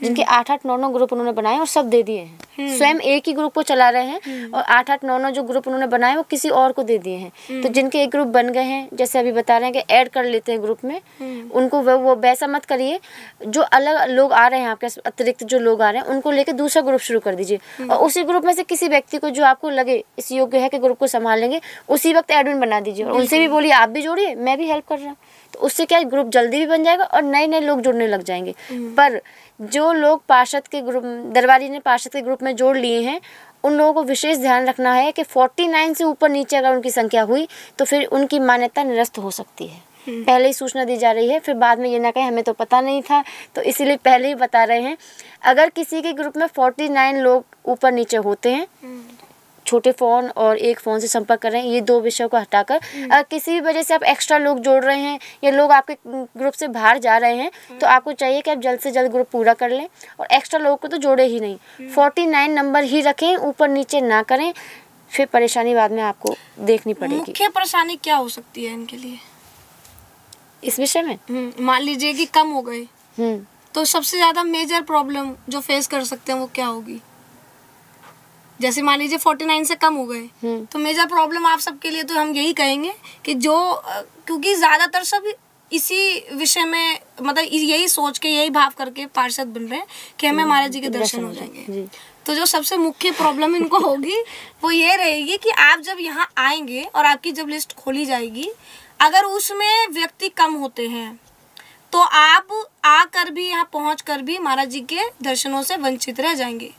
[SPEAKER 2] जिनके 8-8, 9-9 ग्रुप उन्होंने बनाए और सब दे दिए हैं। स्वयं एक ही ग्रुप को चला रहे हैं और 8-8, 9-9 जो ग्रुप उन्होंने बनाए वो किसी और को दे दिए हैं। तो जिनके एक ग्रुप बन गए हैं, जैसे अभी बता रहे हैं कि ऐड कर लेते हैं ग्रुप में, उनको वो वैसा मत करिए। जो अलग लोग आ रहे हैं आपके अतिरिक्त जो लोग आ रहे हैं, उनको लेकर दूसरा ग्रुप शुरू कर दीजिए और उसी ग्रुप में से किसी व्यक्ति को जो आपको लगे इस योग्य है कि ग्रुप को संभाल लेंगे, उसी वक्त एडमिन बना दीजिए और उनसे भी बोलिए आप भी जोड़िए, मैं भी हेल्प कर रहा हूँ। तो उससे क्या ग्रुप जल्दी भी बन जाएगा और नए नए लोग जुड़ने लग जाएंगे। पर जो लोग पार्षद के ग्रुप, दरबारी ने पार्षद के ग्रुप में जोड़ लिए हैं, उन लोगों को विशेष ध्यान रखना है कि 49 से ऊपर नीचे अगर उनकी संख्या हुई तो फिर उनकी मान्यता निरस्त हो सकती है। पहले ही सूचना दी जा रही है, फिर बाद में ये ना कहें हमें तो पता नहीं था, तो इसीलिए पहले ही बता रहे हैं। अगर किसी के ग्रुप में 49 लोग ऊपर नीचे होते हैं, छोटे फ़ोन और एक फ़ोन से संपर्क कर रहे हैं, ये 2 विषयों को हटाकर अगर किसी भी वजह से आप एक्स्ट्रा लोग जोड़ रहे हैं या लोग आपके ग्रुप से बाहर जा रहे हैं, तो आपको चाहिए कि आप जल्द से जल्द ग्रुप पूरा कर लें और एक्स्ट्रा लोगों को तो जोड़े ही नहीं। 49 नंबर ही रखें, ऊपर नीचे ना करें, फिर परेशानी बाद में आपको देखनी पड़ेगी।
[SPEAKER 1] मुख्य परेशानी क्या हो सकती है इनके लिए
[SPEAKER 2] इस विषय में?
[SPEAKER 1] मान लीजिए कि कम हो गए, तो सबसे ज़्यादा मेजर प्रॉब्लम जो फेस कर सकते हैं वो क्या होगी? जैसे मान लीजिए 49 से कम हो गए, तो मेजर प्रॉब्लम आप सबके लिए तो हम यही कहेंगे कि जो क्योंकि ज़्यादातर सब इसी विषय में मतलब यही सोच के यही भाव करके पार्षद बन रहे हैं कि हमें महाराज जी के दर्शन हो जाएंगे। तो जो सबसे मुख्य प्रॉब्लम इनको होगी वो ये रहेगी कि आप जब यहाँ आएंगे और आपकी जब लिस्ट खोली जाएगी, अगर उसमें व्यक्ति कम होते हैं तो आप आकर भी यहाँ पहुँच कर भी महाराज जी के दर्शनों से वंचित रह जाएंगे।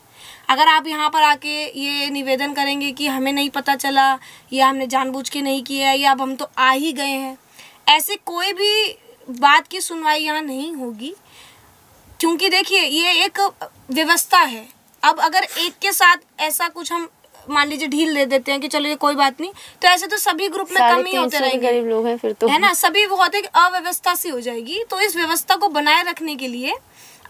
[SPEAKER 1] अगर आप यहाँ पर आके ये निवेदन करेंगे कि हमें नहीं पता चला या हमने जानबूझ के नहीं किया या अब हम तो आ ही गए हैं, ऐसे कोई भी बात की सुनवाई यहाँ नहीं होगी। क्योंकि देखिए ये एक व्यवस्था है। अब अगर एक के साथ ऐसा कुछ हम मान लीजिए ढील दे देते हैं कि चलो ये कोई बात नहीं, तो ऐसे तो सभी ग्रुप में कम ही होते रहेंगे,
[SPEAKER 2] गरीब लोग हैं फिर तो,
[SPEAKER 1] है ना, सभी बहुत एक अव्यवस्था सी हो जाएगी। तो इस व्यवस्था को बनाए रखने के लिए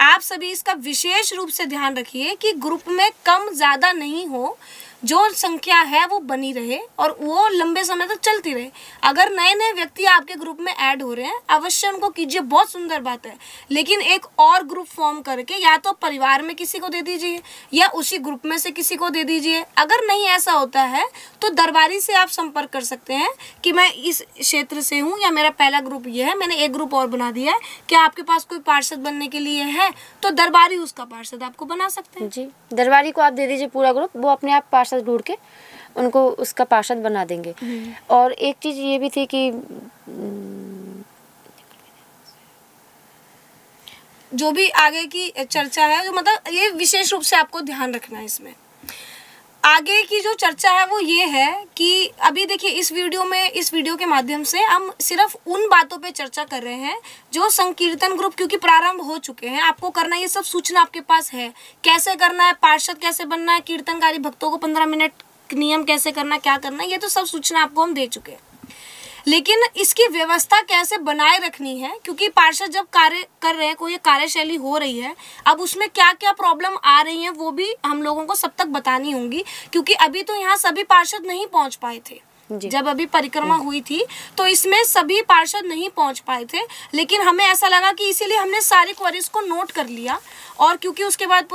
[SPEAKER 1] आप सभी इसका विशेष रूप से ध्यान रखिए कि ग्रुप में कम ज़्यादा नहीं हो, जो संख्या है वो बनी रहे और वो लंबे समय तक चलती रहे। अगर नए नए व्यक्ति आपके ग्रुप में ऐड हो रहे हैं, अवश्य उनको कीजिए, बहुत सुंदर बात है। लेकिन एक और ग्रुप फॉर्म करके या तो परिवार में किसी को दे दीजिए या उसी ग्रुप में से किसी को दे दीजिए। अगर नहीं ऐसा होता है तो दरबारी से आप संपर्क कर सकते हैं कि मैं इस क्षेत्र से हूँ या मेरा पहला ग्रुप ये है, मैंने एक ग्रुप और बना दिया है, क्या आपके पास कोई पार्षद बनने के लिए है? तो दरबारी उसका पार्षद आपको बना सकते हैं।
[SPEAKER 2] जी, दरबारी को आप दे दीजिए पूरा ग्रुप, वो अपने आप पार्षद ढूंढ के उनको उसका पार्षद बना देंगे। और एक चीज़ ये भी थी कि
[SPEAKER 1] जो भी आगे की चर्चा है, जो मतलब ये विशेष रूप से आपको ध्यान रखना है इसमें। आगे की जो चर्चा है वो ये है कि अभी देखिए इस वीडियो के माध्यम से हम सिर्फ उन बातों पे चर्चा कर रहे हैं जो संकीर्तन ग्रुप, क्योंकि प्रारंभ हो चुके हैं, आपको करना ये सब सूचना आपके पास है, कैसे करना है, पार्षद कैसे बनना है, कीर्तनकारी भक्तों को 15 मिनट नियम कैसे करना, क्या करना है, ये तो सब सूचना आपको हम दे चुके हैं। लेकिन इसकी व्यवस्था कैसे बनाए रखनी है, क्योंकि पार्षद जब कार्य कर रहे हैं, कोई जब हो रही है, अब उसमें क्या क्या प्रॉब्लम आ रही है वो भी हम लोगों को सब तक बतानी होंगी, क्योंकि अभी तो यहाँ सभी पार्षद नहीं पहुँच पाए थे। जब अभी परिक्रमा हुई थी तो इसमें सभी पार्षद नहीं पहुंच पाए थे, लेकिन हमें ऐसा लगा कि इसीलिए हमने सारी क्वेरीज को नोट कर लिया। और क्योंकि उसके बाद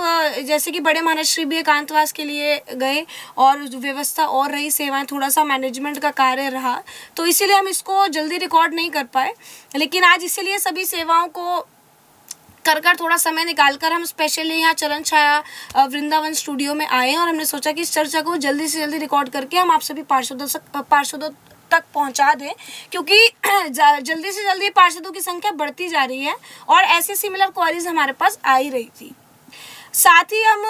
[SPEAKER 1] जैसे कि बड़े महाराज श्री भी एकांतवास के लिए गए और व्यवस्था और रही, सेवाएं, थोड़ा सा मैनेजमेंट का कार्य रहा, तो इसीलिए हम इसको जल्दी रिकॉर्ड नहीं कर पाए। लेकिन आज इसीलिए सभी सेवाओं को कर थोड़ा समय निकालकर हम स्पेशली यहाँ चरण छाया वृंदावन स्टूडियो में आए और हमने सोचा कि इस चर्चा को जल्दी से जल्दी रिकॉर्ड करके हम आप सभी पार्षदों तक पहुँचा दें, क्योंकि जल्दी से जल्दी पार्षदों की संख्या बढ़ती जा रही है और ऐसी सिमिलर क्वेरीज हमारे पास आ ही रही थी। साथ ही हम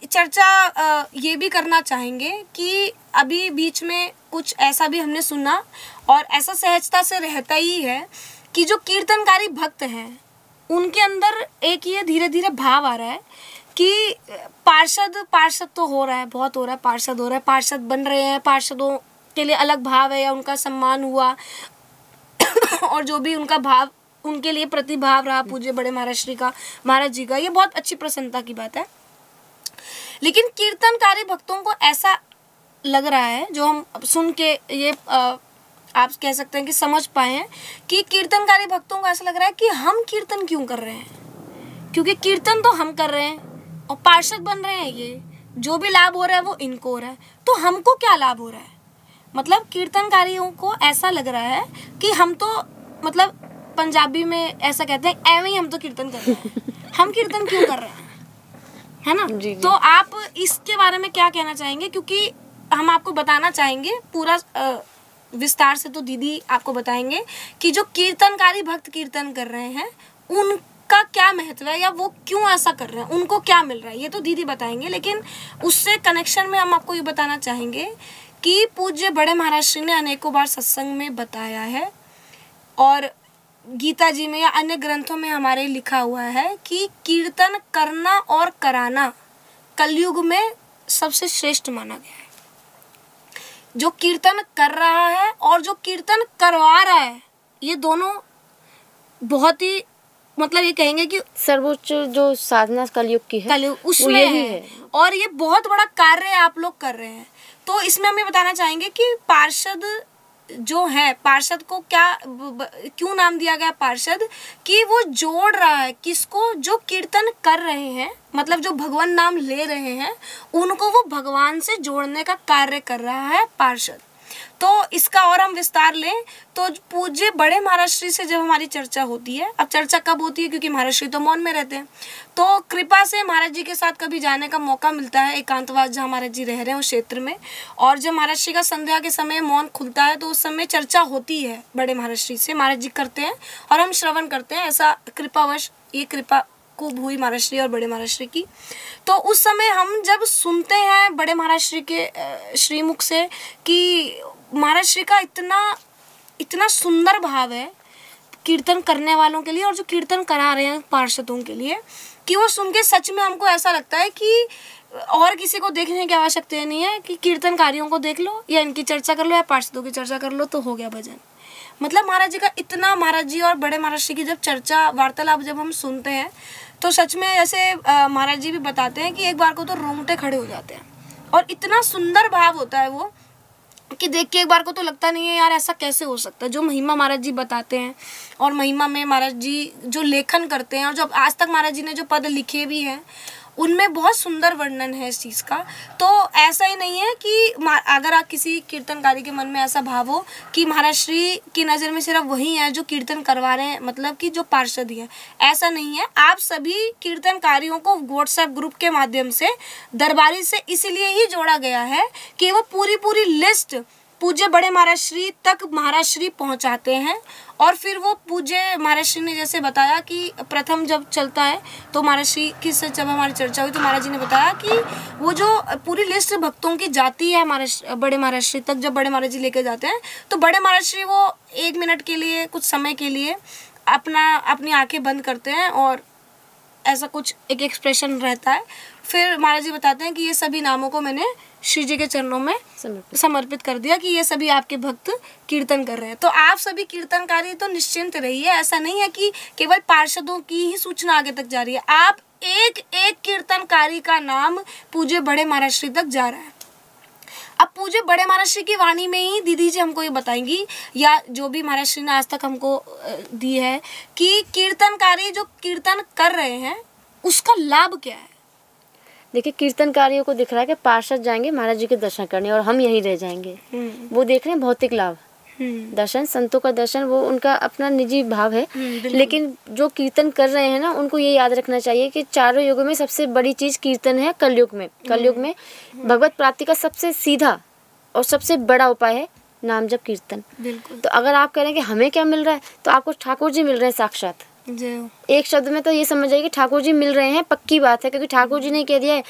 [SPEAKER 1] चर्चा ये भी करना चाहेंगे कि अभी बीच में कुछ ऐसा भी हमने सुना और ऐसा सहजता से रहता ही है कि जो कीर्तनकारी भक्त हैं उनके अंदर एक ये धीरे धीरे भाव आ रहा है कि पार्षद तो हो रहा है, बहुत हो रहा है, पार्षद हो रहा है, पार्षद बन रहे हैं, पार्षदों के लिए अलग भाव है या उनका सम्मान हुआ और जो भी उनका भाव, उनके लिए प्रतिभाव रहा पूज्य बड़े महाराज जी का, ये बहुत अच्छी प्रसन्नता की बात है। लेकिन कीर्तनकारी भक्तों को ऐसा लग रहा है, जो हम सुन के ये आप कह सकते हैं कि समझ पाए हैं, कि कीर्तनकारी भक्तों को ऐसा लग रहा है कि हम कीर्तन क्यों कर रहे हैं, क्योंकि कीर्तन तो हम कर रहे हैं और पार्षद बन रहे हैं, ये जो भी लाभ हो रहा है वो इनको हो रहा है, तो हमको क्या लाभ हो रहा है। मतलब कीर्तनकारियों को ऐसा लग रहा है कि हम तो, मतलब पंजाबी में ऐसा कहते हैं, एवं ही हम तो कीर्तन कर रहे हैं, हम कीर्तन क्यों कर रहे हैं, है ना। जी। तो आप इसके बारे में क्या कहना चाहेंगे, क्योंकि हम आपको बताना चाहेंगे पूरा विस्तार से, तो दीदी आपको बताएंगे कि जो कीर्तनकारी भक्त कीर्तन कर रहे हैं उनका क्या महत्व है या वो क्यों ऐसा कर रहे हैं, उनको क्या मिल रहा है, ये तो दीदी बताएंगे। लेकिन उससे कनेक्शन में हम आपको ये बताना चाहेंगे कि पूज्य बड़े महाराज श्री ने अनेकों बार सत्संग में बताया है और गीता जी में या अन्य ग्रंथों में हमारे लिखा हुआ है कि कीर्तन करना और कराना कलयुग में सबसे श्रेष्ठ माना गया है। जो कीर्तन कर रहा है और जो कीर्तन करवा रहा है, ये दोनों बहुत ही, मतलब ये कहेंगे कि
[SPEAKER 2] सर्वोच्च जो साधना कलयुग की है,
[SPEAKER 1] कलयुग उसमें है और ये बहुत बड़ा कार्य आप लोग कर रहे हैं। तो इसमें हम ये बताना चाहेंगे कि पार्षद जो है, पार्षद को क्यों नाम दिया गया पार्षद, कि वो जोड़ रहा है किसको, जो कीर्तन कर रहे हैं, मतलब जो भगवान नाम ले रहे हैं उनको वो भगवान से जोड़ने का कार्य कर रहा है पार्षद। तो इसका और हम विस्तार लें तो पूज्य बड़े महाराज श्री से जब हमारी चर्चा होती है, अब चर्चा कब होती है, क्योंकि महाराज श्री तो मौन में रहते हैं, तो कृपा से महाराज जी के साथ कभी जाने का मौका मिलता है एकांतवास जहाँ महाराज जी रह रहे हैं उस क्षेत्र में, और जब महाराज श्री का संध्या के समय मौन खुलता है तो उस समय चर्चा होती है बड़े महाराज श्री से, महाराज जी करते हैं और हम श्रवण करते हैं। ऐसा कृपावश, ये कृपा खूब हुई महाराज श्री और बड़े महाराज श्री की। तो उस समय हम जब सुनते हैं बड़े महाराज श्री के श्रीमुख से कि महाराज श्री का इतना सुंदर भाव है कीर्तन करने वालों के लिए और जो कीर्तन करा रहे हैं पार्षदों के लिए, कि वो सुन के सच में हमको ऐसा लगता है कि और किसी को देखने की आवश्यकता नहीं है, कि कीर्तनकारियों को देख लो या इनकी चर्चा कर लो या पार्षदों की चर्चा कर लो तो हो गया भजन। मतलब महाराज जी का इतना, महाराज जी और बड़े महाराज जी की जब चर्चा वार्तालाप जब हम सुनते हैं तो सच में जैसे महाराज जी भी बताते हैं कि एक बार को तो रोंगटे खड़े हो जाते हैं और इतना सुंदर भाव होता है वो कि देख के एक बार को तो लगता नहीं है यार ऐसा कैसे हो सकता है। जो महिमा महाराज जी बताते हैं और महिमा में महाराज जी जो लेखन करते हैं और जो आज तक महाराज जी ने जो पद लिखे भी हैं उनमें बहुत सुंदर वर्णन है इस चीज़ का। तो ऐसा ही नहीं है कि अगर आप किसी कीर्तनकारी के मन में ऐसा भाव हो कि महाराज श्री की नज़र में सिर्फ वही है जो कीर्तन करवा रहे हैं, मतलब कि जो पार्षद ही है, ऐसा नहीं है। आप सभी कीर्तनकारियों को व्हाट्सएप ग्रुप के माध्यम से दरबारी से इसलिए ही जोड़ा गया है कि वो पूरी लिस्ट पूज्य बड़े महाराज श्री तक महाराज श्री पहुंचाते हैं। और फिर वो पूज्य महाराज श्री ने जैसे बताया कि प्रथम जब चलता है तो महाराज श्री की से जब हमारी चर्चा हुई तो महाराज जी ने बताया कि वो जो पूरी लिस्ट भक्तों की जाती है बड़े महाराज श्री तक, जब बड़े महाराज जी लेके जाते हैं तो बड़े महाराज श्री वो 1 मिनट के लिए, कुछ समय के लिए अपनी आंखें बंद करते हैं और ऐसा कुछ एक एक्सप्रेशन रहता है। फिर महाराज जी बताते हैं कि ये सभी नामों को मैंने श्री जी के चरणों में समर्पित कर दिया कि ये सभी आपके भक्त कीर्तन कर रहे हैं। तो आप सभी कीर्तनकारी तो निश्चिंत रहिए, ऐसा नहीं है कि केवल पार्षदों की ही सूचना आगे तक जा रही है, आप एक एक कीर्तनकारी का नाम पूज्य बड़े महाराज श्री तक जा रहा है। अब पूज्य बड़े महाराज श्री की वाणी में ही दीदी जी हमको ये बताएंगी, या जो भी महाराज श्री ने आज तक हमको दी है, कि कीर्तनकारी जो कीर्तन कर रहे हैं उसका लाभ क्या है।
[SPEAKER 2] देखिए, कीर्तनकारियों को दिख रहा है कि पार्षद जाएंगे महाराज जी के दर्शन करने और हम यहीं रह जाएंगे। वो देख रहे हैं भौतिक लाभ, दर्शन, संतों का दर्शन, वो उनका अपना निजी भाव है। लेकिन जो कीर्तन कर रहे हैं ना, उनको ये याद रखना चाहिए कि चारों युगों में सबसे बड़ी चीज कीर्तन है। कलयुग में भगवत प्राप्ति का सबसे सीधा और सबसे बड़ा उपाय है नाम जप कीर्तन। तो अगर आप कह रहे हैं कि हमें क्या मिल रहा है, तो आपको ठाकुर जी मिल रहे हैं साक्षात। एक शब्द में तो ये समझ जाइए कि ठाकुर जी मिल रहे हैं, पक्की बात है, क्योंकि ठाकुर जी ने कह दिया है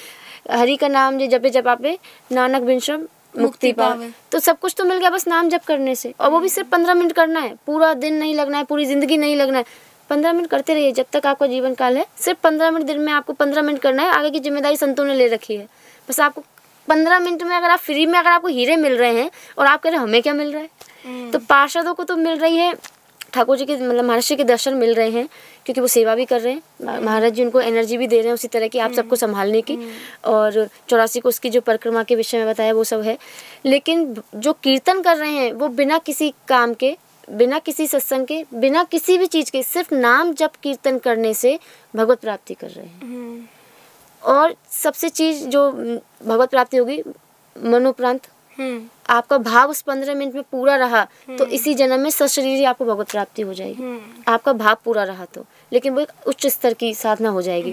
[SPEAKER 2] हरि का नाम जे जपे जपावे नानक बिन श्रम मुक्ति पावे। तो सब कुछ तो मिल गया बस नाम जप करने से, और वो भी सिर्फ 15 मिनट करना है, पूरा दिन नहीं लगना है, पूरी जिंदगी नहीं लगना है। 15 मिनट करते रहिए जब तक आपका जीवन काल है। सिर्फ 15 मिनट दिन में आपको 15 मिनट करना है, आगे की जिम्मेदारी संतों ने ले रखी है। बस आपको 15 मिनट में अगर आप फ्री में, अगर आपको हीरे मिल रहे हैं और आप कह रहे हैं हमें क्या मिल रहा है, तो पार्षदों को तो मिल रही है, ठाकुर जी के मतलब महाराज जी के दर्शन मिल रहे हैं, क्योंकि वो सेवा भी कर रहे हैं। महाराज जी उनको एनर्जी भी दे रहे हैं उसी तरह की आप सबको संभालने की, और 84 को उसकी जो परिक्रमा के विषय में बताया वो सब है। लेकिन जो कीर्तन कर रहे हैं वो बिना किसी काम के, बिना किसी सत्संग के, बिना किसी भी चीज़ के, सिर्फ नाम जप कीर्तन करने से भगवत प्राप्ति कर रहे हैं। और सबसे चीज़ जो भगवत प्राप्ति होगी मनोप्रांत, आपका भाव उस 15 मिनट में पूरा रहा तो इसी जन्म में सशरीर ही आपको भगवत प्राप्ति हो जाएगी। आपका भाव पूरा रहा तो, लेकिन वो एक उच्च स्तर की साधना हो जाएगी।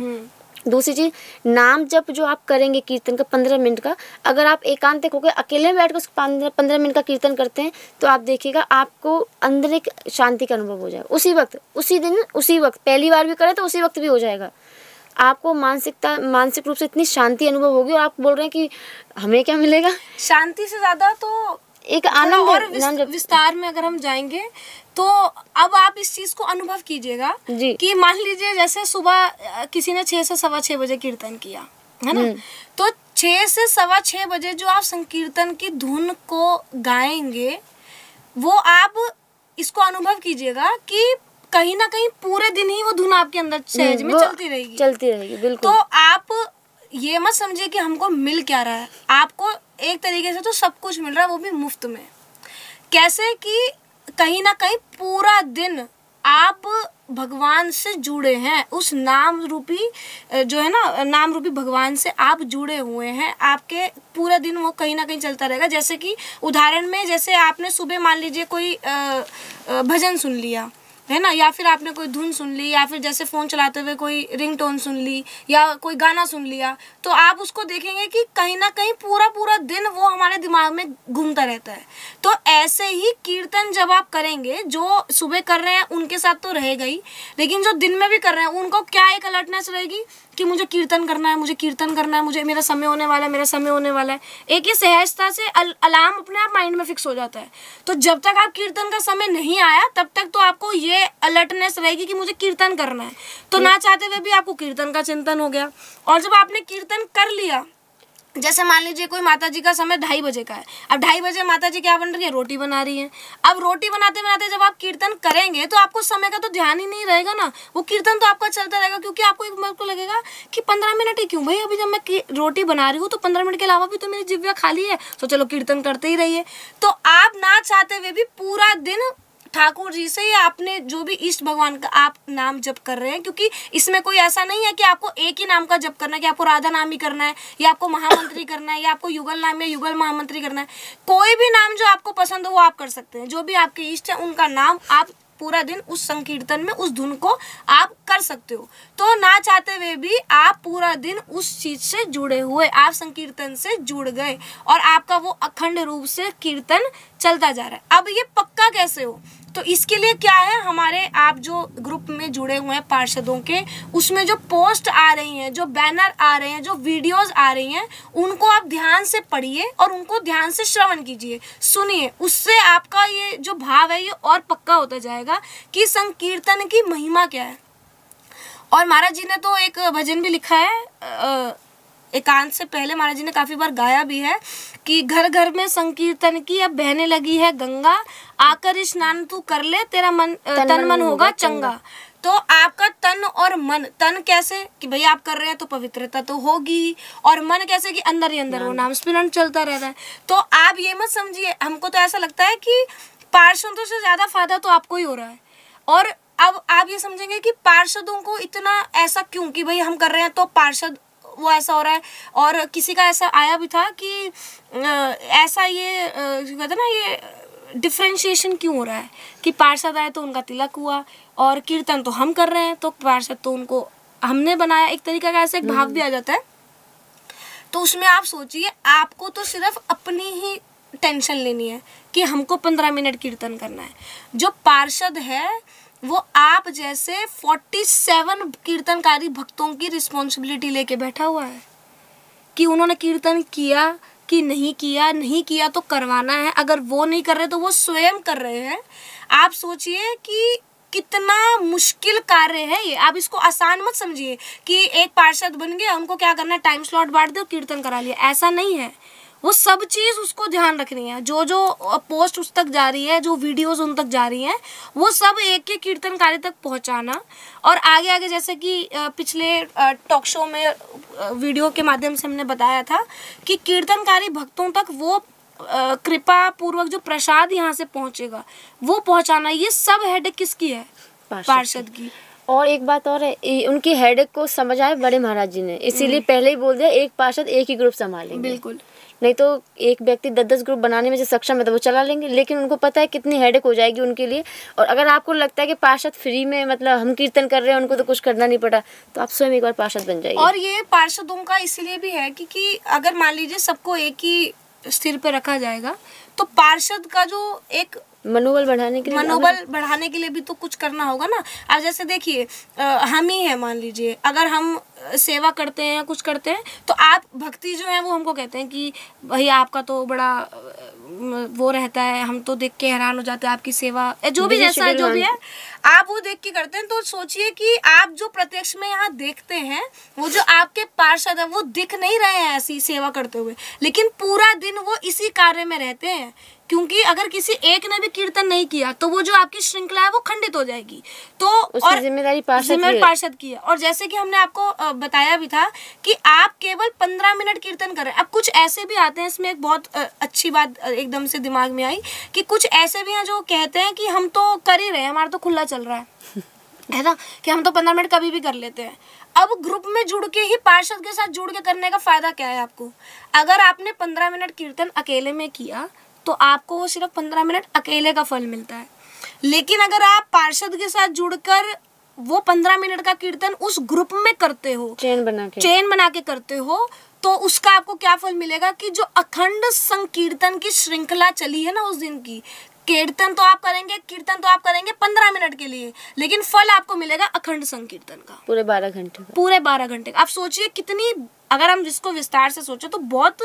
[SPEAKER 2] दूसरी चीज, नाम जप जो आप करेंगे कीर्तन का 15 मिनट का, अगर आप एकांतिक होकर अकेले में बैठ कर 15 मिनट का कीर्तन करते हैं तो आप देखिएगा आपको अंदर एक शांति का अनुभव हो जाएगा। उसी वक्त, उसी दिन, उसी वक्त, पहली बार भी करें तो उसी वक्त भी हो जाएगा। आपको मानसिक रूप से इतनी शांति अनुभव होगी, और आप बोल रहे हैं कि हमें क्या मिलेगा।
[SPEAKER 1] शांति से ज्यादा तो एक आनंद और विस्तार में अगर हम जाएंगे तो अब आप इस चीज को अनुभव कीजिएगा कि मान लीजिए जैसे सुबह किसी ने 6 से 6:15 बजे कीर्तन किया है ना, तो 6 से 6:15 बजे जो आप संकीर्तन की धुन को गाएंगे, वो आप इसको अनुभव कीजिएगा कि कहीं ना कहीं पूरे दिन ही वो धुन आपके अंदर सहज में चलती रहेगी। बिल्कुल। तो आप ये मत समझिए कि हमको मिल क्या रहा है, आपको एक तरीके से तो सब कुछ मिल रहा है, वो भी मुफ्त में। कैसे कि कहीं ना कहीं पूरा दिन आप भगवान से जुड़े हैं, उस नाम रूपी जो है ना, नाम रूपी भगवान से आप जुड़े हुए हैं। आपके पूरा दिन वो कहीं ना कहीं चलता रहेगा। जैसे कि उदाहरण में, जैसे आपने सुबह मान लीजिए कोई भजन सुन लिया है ना, या फिर आपने कोई धुन सुन ली, या फिर जैसे फ़ोन चलाते हुए कोई रिंगटोन सुन ली, या कोई गाना सुन लिया, तो आप उसको देखेंगे कि कहीं ना कहीं पूरा दिन वो हमारे दिमाग में घूमता रहता है। तो ऐसे ही कीर्तन जब आप करेंगे, जो सुबह कर रहे हैं उनके साथ तो रहेगा ही, लेकिन जो दिन में भी कर रहे हैं उनको क्या एक अलर्टनेस रहेगी कि मुझे कीर्तन करना है, मुझे कीर्तन करना है, मुझे मेरा समय होने वाला है, मेरा समय होने वाला है। एक ये सहजता से अलार्म अपने आप माइंड में फिक्स हो जाता है। तो जब तक आप कीर्तन का समय नहीं आया तब तक तो आपको ये अलर्टनेस रहेगी कि मुझे कीर्तन करना है। तो ना चाहते हुए भी आपको कीर्तन का चिंतन हो गया। और जब आपने कीर्तन कर लिया, जैसे मान लीजिए कोई माता जी का समय 2:30 बजे का है, अब 2:30 बजे माता जी क्या बन रही है, रोटी बना रही है। अब रोटी बनाते बनाते जब आप कीर्तन करेंगे तो आपको समय का तो ध्यान ही नहीं रहेगा ना, वो कीर्तन तो आपका चलता रहेगा। क्योंकि आपको एक मिनट को लगेगा कि 15 मिनट ही क्यों भाई, अभी जब मैं रोटी बना रही हूँ तो 15 मिनट के अलावा भी तो मेरी जिह्वा खाली है, तो चलो कीर्तन करते ही रहिए। तो आप ना चाहते हुए भी पूरा दिन ठाकुर जी से, या आपने जो भी इष्ट भगवान का आप नाम जप कर रहे हैं, क्योंकि इसमें कोई ऐसा नहीं है कि आपको एक ही नाम का जप करना है, कि आपको राधा नाम ही करना है, या आपको महामंत्री करना है, या आपको युगल नाम या युगल महामंत्री करना है। कोई भी नाम जो आपको पसंद हो वो आप कर सकते हैं। जो भी आपके इष्ट है उनका नाम आप पूरा दिन उस संकीर्तन में उस धुन को आप कर सकते हो। तो ना चाहते हुए भी आप पूरा दिन उस चीज से जुड़े हुए, आप संकीर्तन से जुड़ गए और आपका वो अखंड रूप से कीर्तन चलता जा रहा है। अब ये पक्का कैसे हो? तो इसके लिए क्या है, हमारे आप जो ग्रुप में जुड़े हुए हैं पार्षदों के, उसमें जो पोस्ट आ रही हैं, जो बैनर आ रहे हैं, जो वीडियोस आ रही हैं, उनको आप ध्यान से पढ़िए और उनको ध्यान से श्रवण कीजिए, सुनिए। उससे आपका ये जो भाव है ये और पक्का होता जाएगा कि संकीर्तन की महिमा क्या है। और महाराज जी ने तो एक भजन भी लिखा है, एकांत से पहले महाराज जी ने काफी बार गाया भी है कि घर घर में संकीर्तन की अब बहने लगी है गंगा, आकर स्नान तू कर ले तेरा मन तन मन होगा चंगा। तो आपका तन और मन, तन कैसे कि भाई आप कर रहे हैं तो पवित्रता तो होगी, और मन कैसे कि अंदर ही अंदर वो नाम स्मरण चलता रहता है। तो आप ये मत समझिए, हमको तो ऐसा लगता है कि पार्षदों से ज्यादा फायदा तो आपको ही हो रहा है। और अब आप ये समझेंगे कि पार्षदों को इतना ऐसा क्यों कि भाई हम कर रहे हैं तो पार्षद वो ऐसा हो रहा है। और किसी का ऐसा आया भी था कि ऐसा ये कहते ना, ये डिफ्रेंशिएशन क्यों हो रहा है कि पार्षद आए तो उनका तिलक हुआ और कीर्तन तो हम कर रहे हैं तो पार्षद तो उनको हमने बनाया, एक तरीका का ऐसा एक भाव भी आ जाता है। तो उसमें आप सोचिए, आपको तो सिर्फ अपनी ही टेंशन लेनी है कि हमको 15 मिनट कीर्तन करना है। जो पार्षद है वो आप जैसे 47 कीर्तनकारी भक्तों की रिस्पॉन्सिबिलिटी लेके बैठा हुआ है कि उन्होंने कीर्तन किया कि नहीं किया, नहीं किया तो करवाना है। अगर वो नहीं कर रहे तो वो स्वयं कर रहे हैं। आप सोचिए कि कितना मुश्किल कार्य है ये। आप इसको आसान मत समझिए कि एक पार्षद बन गया, उनको क्या करना है, टाइम स्लॉट बांट दे और कीर्तन करा लिया, ऐसा नहीं है। वो सब चीज़ उसको ध्यान रखनी है, जो जो पोस्ट उस तक जा रही है, जो वीडियोस उन तक जा रही हैं, वो सब एक एक कीर्तनकारी तक पहुंचाना। और आगे आगे जैसे कि पिछले टॉक शो में वीडियो के माध्यम से हमने बताया था कि कीर्तनकारी भक्तों तक वो कृपा पूर्वक जो प्रसाद यहाँ से पहुँचेगा वो पहुँचाना, ये सब हेडेक किसकी है? पार्षद की।
[SPEAKER 2] और एक बात और है, उनकी हेडेक को समझाए बड़े महाराज जी ने, इसीलिए पहले ही बोल दिया एक पार्षद एक ही ग्रुप संभालेंगे।
[SPEAKER 1] बिल्कुल,
[SPEAKER 2] नहीं तो एक व्यक्ति 10-10 ग्रुप बनाने में जो सक्षम है तो वो चला लेंगे, लेकिन उनको पता है कितनी हेडेक हो जाएगी उनके लिए। और अगर आपको लगता है कि पार्षद फ्री में, मतलब हम कीर्तन कर रहे हैं, उनको तो कुछ करना नहीं पड़ा, तो आप स्वयं एक बार पार्षद बन जाइए।
[SPEAKER 1] और ये पार्षदों का इसीलिए भी है क्योंकि अगर मान लीजिए सबको एक ही स्थिर पे रखा जाएगा तो पार्षद का जो एक
[SPEAKER 2] मनोबल बढ़ाने के लिए भी तो कुछ करना होगा ना। अब जैसे देखिए, हम ही हैं, मान लीजिए अगर हम सेवा करते हैं या कुछ करते हैं तो आप भक्ति जो है वो हमको कहते हैं कि भाई आपका तो बड़ा वो रहता है, हम तो देख के हैरान हो जाते हैं आपकी सेवा, जो भी जैसा है, जो भी है आप वो देख के करते हैं। तो सोचिए कि आप जो प्रत्यक्ष में यहाँ देखते हैं, वो जो आपके पार्षद है वो दिख नहीं रहे हैं ऐसी सेवा करते हुए, लेकिन पूरा दिन वो इसी कार्य में रहते हैं। क्योंकि अगर किसी एक ने भी कीर्तन नहीं किया तो वो जो आपकी श्रृंखला है वो खंडित हो जाएगी। तो और जिम्मेदारी
[SPEAKER 1] पार्षद की है। और जैसे कि हमने आपको बताया भी था कि आप केवल 15 मिनट कीर्तन करें। अब कुछ ऐसे भी आते हैं, इसमें एक बहुत अच्छी बात एकदम से दिमाग में आई कि कुछ ऐसे भी हैं जो कहते हैं कि हम तो कर ही रहे हैं, हमारा तो खुला चल रहा है ना, कि हम तो 15 मिनट कभी भी कर लेते हैं। अब ग्रुप में जुड़ के ही, पार्षद के साथ जुड़ के करने का फायदा क्या है आपको? अगर आपने 15 मिनट कीर्तन अकेले में किया तो आपको वो सिर्फ 15 मिनट अकेले का फल मिलता है। लेकिन अगर आप पार्षद के साथ जुड़कर वो 15 मिनट का कीर्तन उस ग्रुप में करते हो, चेन बना के करते हो, तो उसका आपको क्या फल मिलेगा कि जो अखंड संकीर्तन की श्रृंखला चली है ना उस दिन की, कीर्तन तो आप करेंगे 15 मिनट के लिए, लेकिन फल आपको मिलेगा अखंड संकीर्तन का पूरे 12 घंटे। आप सोचिए कितनी, अगर हम जिसको विस्तार से सोचे तो बहुत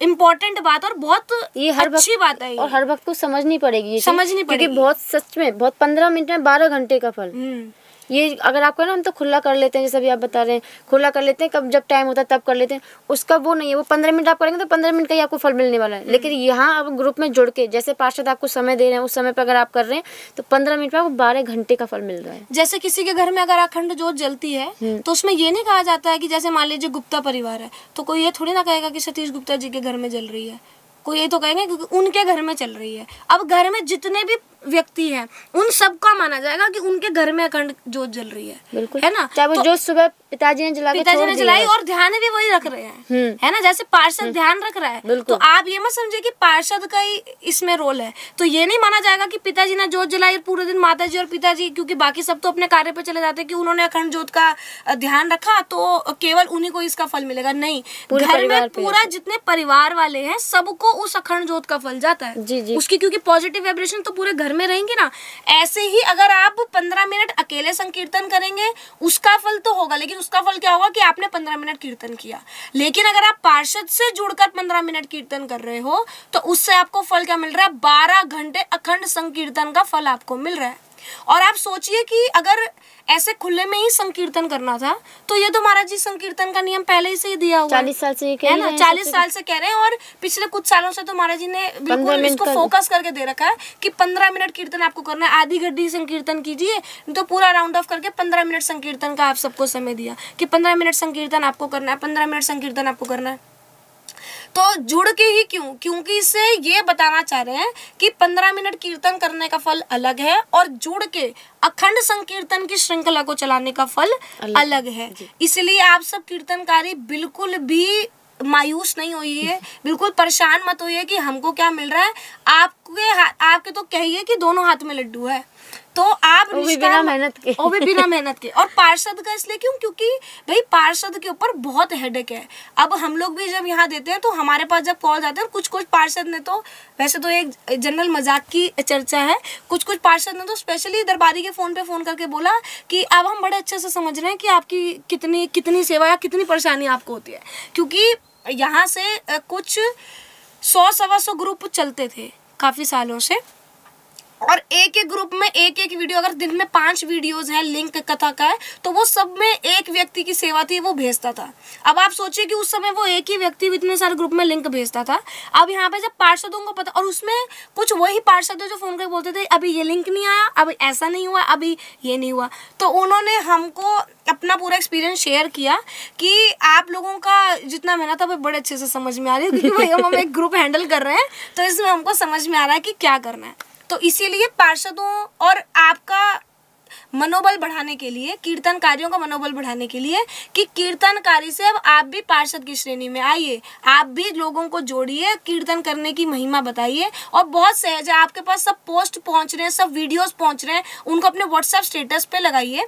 [SPEAKER 1] इम्पोर्टेंट बात और बहुत अच्छी बात है।
[SPEAKER 2] और हर वक्त को समझनी पड़ेगी क्योंकि बहुत सच में बहुत 15 मिनट में 12 घंटे का फल। ये अगर आपको ना, हम तो खुला कर लेते हैं, जैसे अभी आप बता रहे हैं खुला कर लेते हैं, कब जब टाइम होता है तब कर लेते हैं, उसका वो नहीं है। वो 15 मिनट आप करेंगे तो 15 मिनट का ही आपको फल मिलने वाला है। लेकिन यहाँ आप ग्रुप में जुड़ के, जैसे पार्षद आपको समय दे रहे हैं, उस समय पर अगर आप कर रहे हैं तो 15 मिनट में आपको 12 घंटे का फल मिल रहा है।
[SPEAKER 1] जैसे किसी के घर में अगर अखंड जोत जलती है तो उसमें ये नहीं कहा जाता है कि जैसे मान लीजिए गुप्ता परिवार है तो कोई ये थोड़ी ना कहेगा कि सतीश गुप्ता जी के घर में जल रही है, कोई ये तो कहेंगे क्योंकि उनके घर में चल रही है। अब घर में जितने भी व्यक्ति हैं उन सबका माना जाएगा कि उनके घर में अखंड जोत जल रही है,
[SPEAKER 2] बिल्कुल
[SPEAKER 1] है ना।
[SPEAKER 2] चाहे वो जोत सुबह पिताजी ने
[SPEAKER 1] जलाई और ध्यान भी वही रख रहे हैं, है ना, जैसे पार्षद ध्यान रख रहा है। तो आप ये मत समझे कि पार्षद का ही इसमें रोल है। तो ये नहीं माना जाएगा कि पिताजी ने जोत जलाई पूरे दिन माताजी और पिताजी, क्योंकि बाकी सब तो अपने कार्य पे चले जाते हैं, कि उन्होंने अखंड जोत का ध्यान रखा तो केवल उन्हीं को इसका फल मिलेगा। नहीं, घर में पूरा जितने परिवार वाले हैं सबको उस अखंड जोत का फल जाता है
[SPEAKER 2] जी।
[SPEAKER 1] उसकी, क्योंकि पॉजिटिव वाइब्रेशन तो पूरे घर में रहेंगी ना। ऐसे ही अगर आप 15 मिनट अकेले संकीर्तन करेंगे उसका फल तो होगा, लेकिन उसका फल क्या होगा कि आपने 15 मिनट कीर्तन किया। लेकिन अगर आप पार्षद से जुड़कर 15 मिनट कीर्तन कर रहे हो तो उससे आपको फल क्या मिल रहा है, 12 घंटे अखंड संकीर्तन का फल आपको मिल रहा है। और आप सोचिए कि अगर ऐसे खुले में ही संकीर्तन करना था तो ये तो महाराज जी संकीर्तन का नियम पहले ही से ही दिया हुआ
[SPEAKER 2] 40 साल से
[SPEAKER 1] है ना, 40 साल से कह रहे हैं। और पिछले कुछ सालों से तो महाराज जी ने बिल्कुल इसको फोकस करके दे रखा है कि 15 मिनट कीर्तन आपको करना है। आधी घंटी संकीर्तन कीजिए, तो पूरा राउंड ऑफ करके 15 मिनट संकीर्तन का आप सबको समय दिया कि 15 मिनट संकीर्तन आपको करना है, 15 मिनट संकीर्तन आपको करना है। तो जुड़ के ही क्यों, क्योंकि इससे ये बताना चाह रहे हैं कि 15 मिनट कीर्तन करने का फल अलग है और जुड़ के अखंड संकीर्तन की श्रृंखला को चलाने का फल अलग है। इसलिए आप सब कीर्तनकारी बिल्कुल भी मायूस नहीं होइए, बिल्कुल परेशान मत होइए कि हमको क्या मिल रहा है। आपके तो कहिए कि दोनों हाथ में लड्डू है, तो आप
[SPEAKER 2] बिना मेहनत के
[SPEAKER 1] और भी बिना मेहनत के। और पार्षद का इसलिए क्यों, क्योंकि भाई पार्षद के ऊपर बहुत हेडेक है। अब हम लोग भी जब यहाँ देते हैं तो हमारे पास जब कॉल जाते हैं, कुछ पार्षद ने तो, वैसे तो एक जनरल मजाक की चर्चा है, कुछ पार्षद ने तो स्पेशली दरबारी के फोन पे फोन करके बोला कि अब हम बड़े अच्छे से समझ रहे हैं कि आपकी कितनी सेवा या कितनी परेशानी आपको होती है। क्योंकि यहाँ से कुछ 100-125 ग्रुप चलते थे काफी सालों से, और एक एक ग्रुप में एक वीडियो, अगर दिन में 5 वीडियोस हैं लिंक कथा का है तो वो सब में एक व्यक्ति की सेवा थी, वो भेजता था। अब आप सोचिए कि उस समय वो एक ही व्यक्ति इतने सारे ग्रुप में लिंक भेजता था। अब यहाँ पे जब पार्षदों को पता, और उसमें कुछ वही पार्षद जो फोन करके बोलते थे अभी ये लिंक नहीं आया, अभी ऐसा नहीं हुआ, अभी ये नहीं हुआ, तो उन्होंने हमको अपना पूरा एक्सपीरियंस शेयर किया कि आप लोगों का जितना मेहनत है वो बड़े अच्छे से समझ में आ रही है, क्योंकि भाई हम एक ग्रुप हैंडल कर रहे हैं तो इसमें हमको समझ में आ रहा है कि क्या करना है। तो इसीलिए पार्षदों और आपका मनोबल बढ़ाने के लिए, कीर्तनकारियों का मनोबल बढ़ाने के लिए कि कीर्तनकारी से अब आप भी पार्षद की श्रेणी में आइए, आप भी लोगों को जोड़िए, कीर्तन करने की महिमा बताइए। और बहुत सहज है, आपके पास सब पोस्ट पहुंच रहे हैं, सब वीडियोस पहुंच रहे हैं, उनको अपने व्हाट्सएप स्टेटस पे लगाइए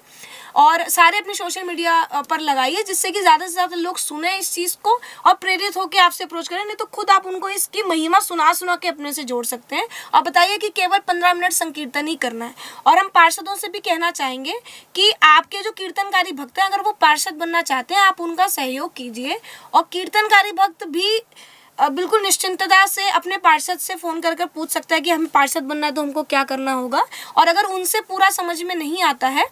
[SPEAKER 1] और सारे अपने सोशल मीडिया पर लगाइए, जिससे कि ज़्यादा से ज़्यादा लोग सुने इस चीज़ को और प्रेरित होकर आपसे अप्रोच करें। नहीं तो खुद आप उनको इसकी महिमा सुना के अपने से जोड़ सकते हैं और बताइए कि केवल 15 मिनट संकीर्तन ही करना है। और हम पार्षदों से भी कहना चाहेंगे कि आपके जो कीर्तनकारी भक्त हैं, अगर वो पार्षद बनना चाहते हैं, आप उनका सहयोग कीजिए। और कीर्तनकारी भक्त भी बिल्कुल निश्चिंतता से अपने पार्षद से फ़ोन कर पूछ सकता है कि हमें पार्षद बनना है तो हमको क्या करना होगा। और अगर उनसे पूरा समझ में नहीं आता है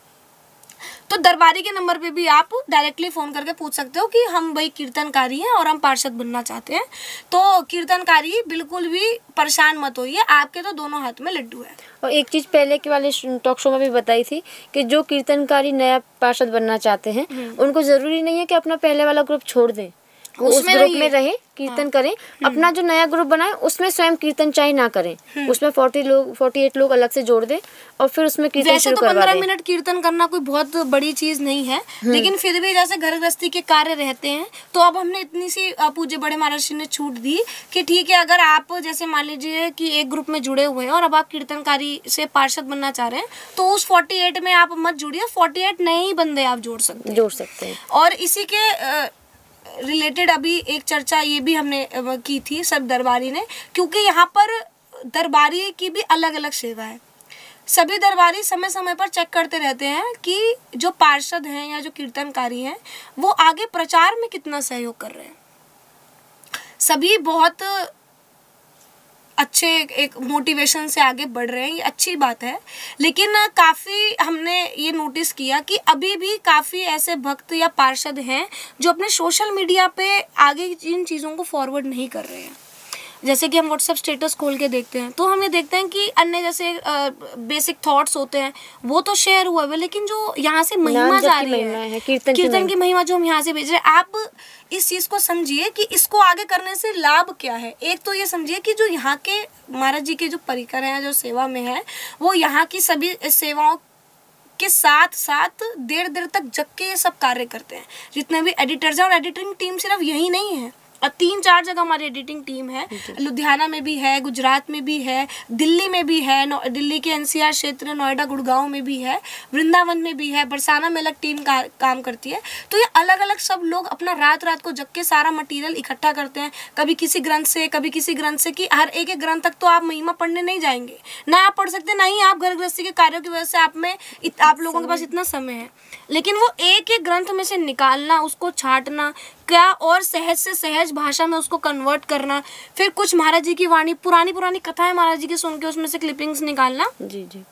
[SPEAKER 1] तो दरबारी के नंबर पे भी आप डायरेक्टली फ़ोन करके पूछ सकते हो कि हम भाई कीर्तनकारी हैं और हम पार्षद बनना चाहते हैं। तो कीर्तनकारी बिल्कुल भी परेशान मत होइए, आपके तो दोनों हाथ में लड्डू है।
[SPEAKER 2] और एक चीज़ पहले के वाले टॉक शो में भी बताई थी कि जो कीर्तनकारी नया पार्षद बनना चाहते हैं उनको ज़रूरी नहीं है कि अपना पहले वाला ग्रुप छोड़ दें, वो उस ग्रुप में रहे, कीर्तन करें। अपना जो नया ग्रुप बनाए उसमें स्वयं कीर्तन चाहे ना करें, उसमें 48 लोग अलग से जोड़ दें और फिर उसमें कीर्तन शुरू करवा दें।
[SPEAKER 1] 15 मिनट कीर्तन करना कोई बहुत बड़ी चीज नहीं है, लेकिन फिर भी जैसे घर गृहस्थी के कार्य रहते हैं तो अब हमने इतनी सी पूज्य बड़े महाराज ने छूट दी कि ठीक है, अगर आप जैसे मान लीजिए कि एक ग्रुप में जुड़े हुए हैं और अब आप कीर्तनकारी से पार्षद बनना चाह रहे हैं तो उस 48 में आप मत जुड़िए, 48 नए ही बंदे आप जोड़ सकते हैं। और इसी के रिलेटेड अभी एक चर्चा ये भी हमने की थी सब दरबारी ने, क्योंकि यहाँ पर दरबारी की भी अलग अलग सेवा है। सभी दरबारी समय समय पर चेक करते रहते हैं कि जो पार्षद हैं या जो कीर्तनकारी हैं वो आगे प्रचार में कितना सहयोग कर रहे हैं। सभी बहुत अच्छे एक मोटिवेशन से आगे बढ़ रहे हैं, ये अच्छी बात है। लेकिन काफ़ी हमने ये नोटिस किया कि अभी भी काफ़ी ऐसे भक्त या पार्षद हैं जो अपने सोशल मीडिया पे आगे इन चीज़ों को फॉरवर्ड नहीं कर रहे हैं। जैसे कि हम व्हाट्सएप स्टेटस खोल के देखते हैं तो हम ये देखते हैं कि अन्य जैसे बेसिक थॉट्स होते हैं वो तो शेयर हुआ है, लेकिन जो यहाँ से महिमा जा रही है, कीर्तन की महिमा जो हम यहाँ से भेज रहे हैं, आप इस चीज़ को समझिए कि इसको आगे करने से लाभ क्या है। एक तो ये समझिए कि जो यहाँ के महाराज जी के जो परिकर हैं, जो सेवा में है, वो यहाँ की सभी सेवाओं के साथ साथ देर देर तक जग के ये सब कार्य करते हैं। जितने भी एडिटर्स हैं, और एडिटिंग टीम सिर्फ यही नहीं है, 3-4 जगह हमारी एडिटिंग टीम है। लुधियाना में भी है, गुजरात में भी है, दिल्ली में भी है, दिल्ली के एनसीआर क्षेत्र, नोएडा, गुड़गांव में भी है, वृंदावन में भी है, बरसाना में अलग टीम काम करती है। तो ये अलग अलग सब लोग अपना रात रात को जग के सारा मटेरियल इकट्ठा करते हैं, कभी किसी ग्रंथ से, कभी किसी ग्रंथ से, कि हर एक ग्रंथ तक तो आप महिमा पढ़ने नहीं जाएंगे, ना आप पढ़ सकते, ना ही आप घर गृहस्थी के कार्यों की वजह से आप लोगों के पास इतना समय है। लेकिन वो एक एक ग्रंथ में से निकालना, उसको छांटना, क्या और सहज से सहज भाषा में उसको कन्वर्ट करना, फिर कुछ महाराज जी की वाणी, पुरानी कथाएं महाराज जी की सुन के उसमें से क्लिपिंग्स निकालना, जी,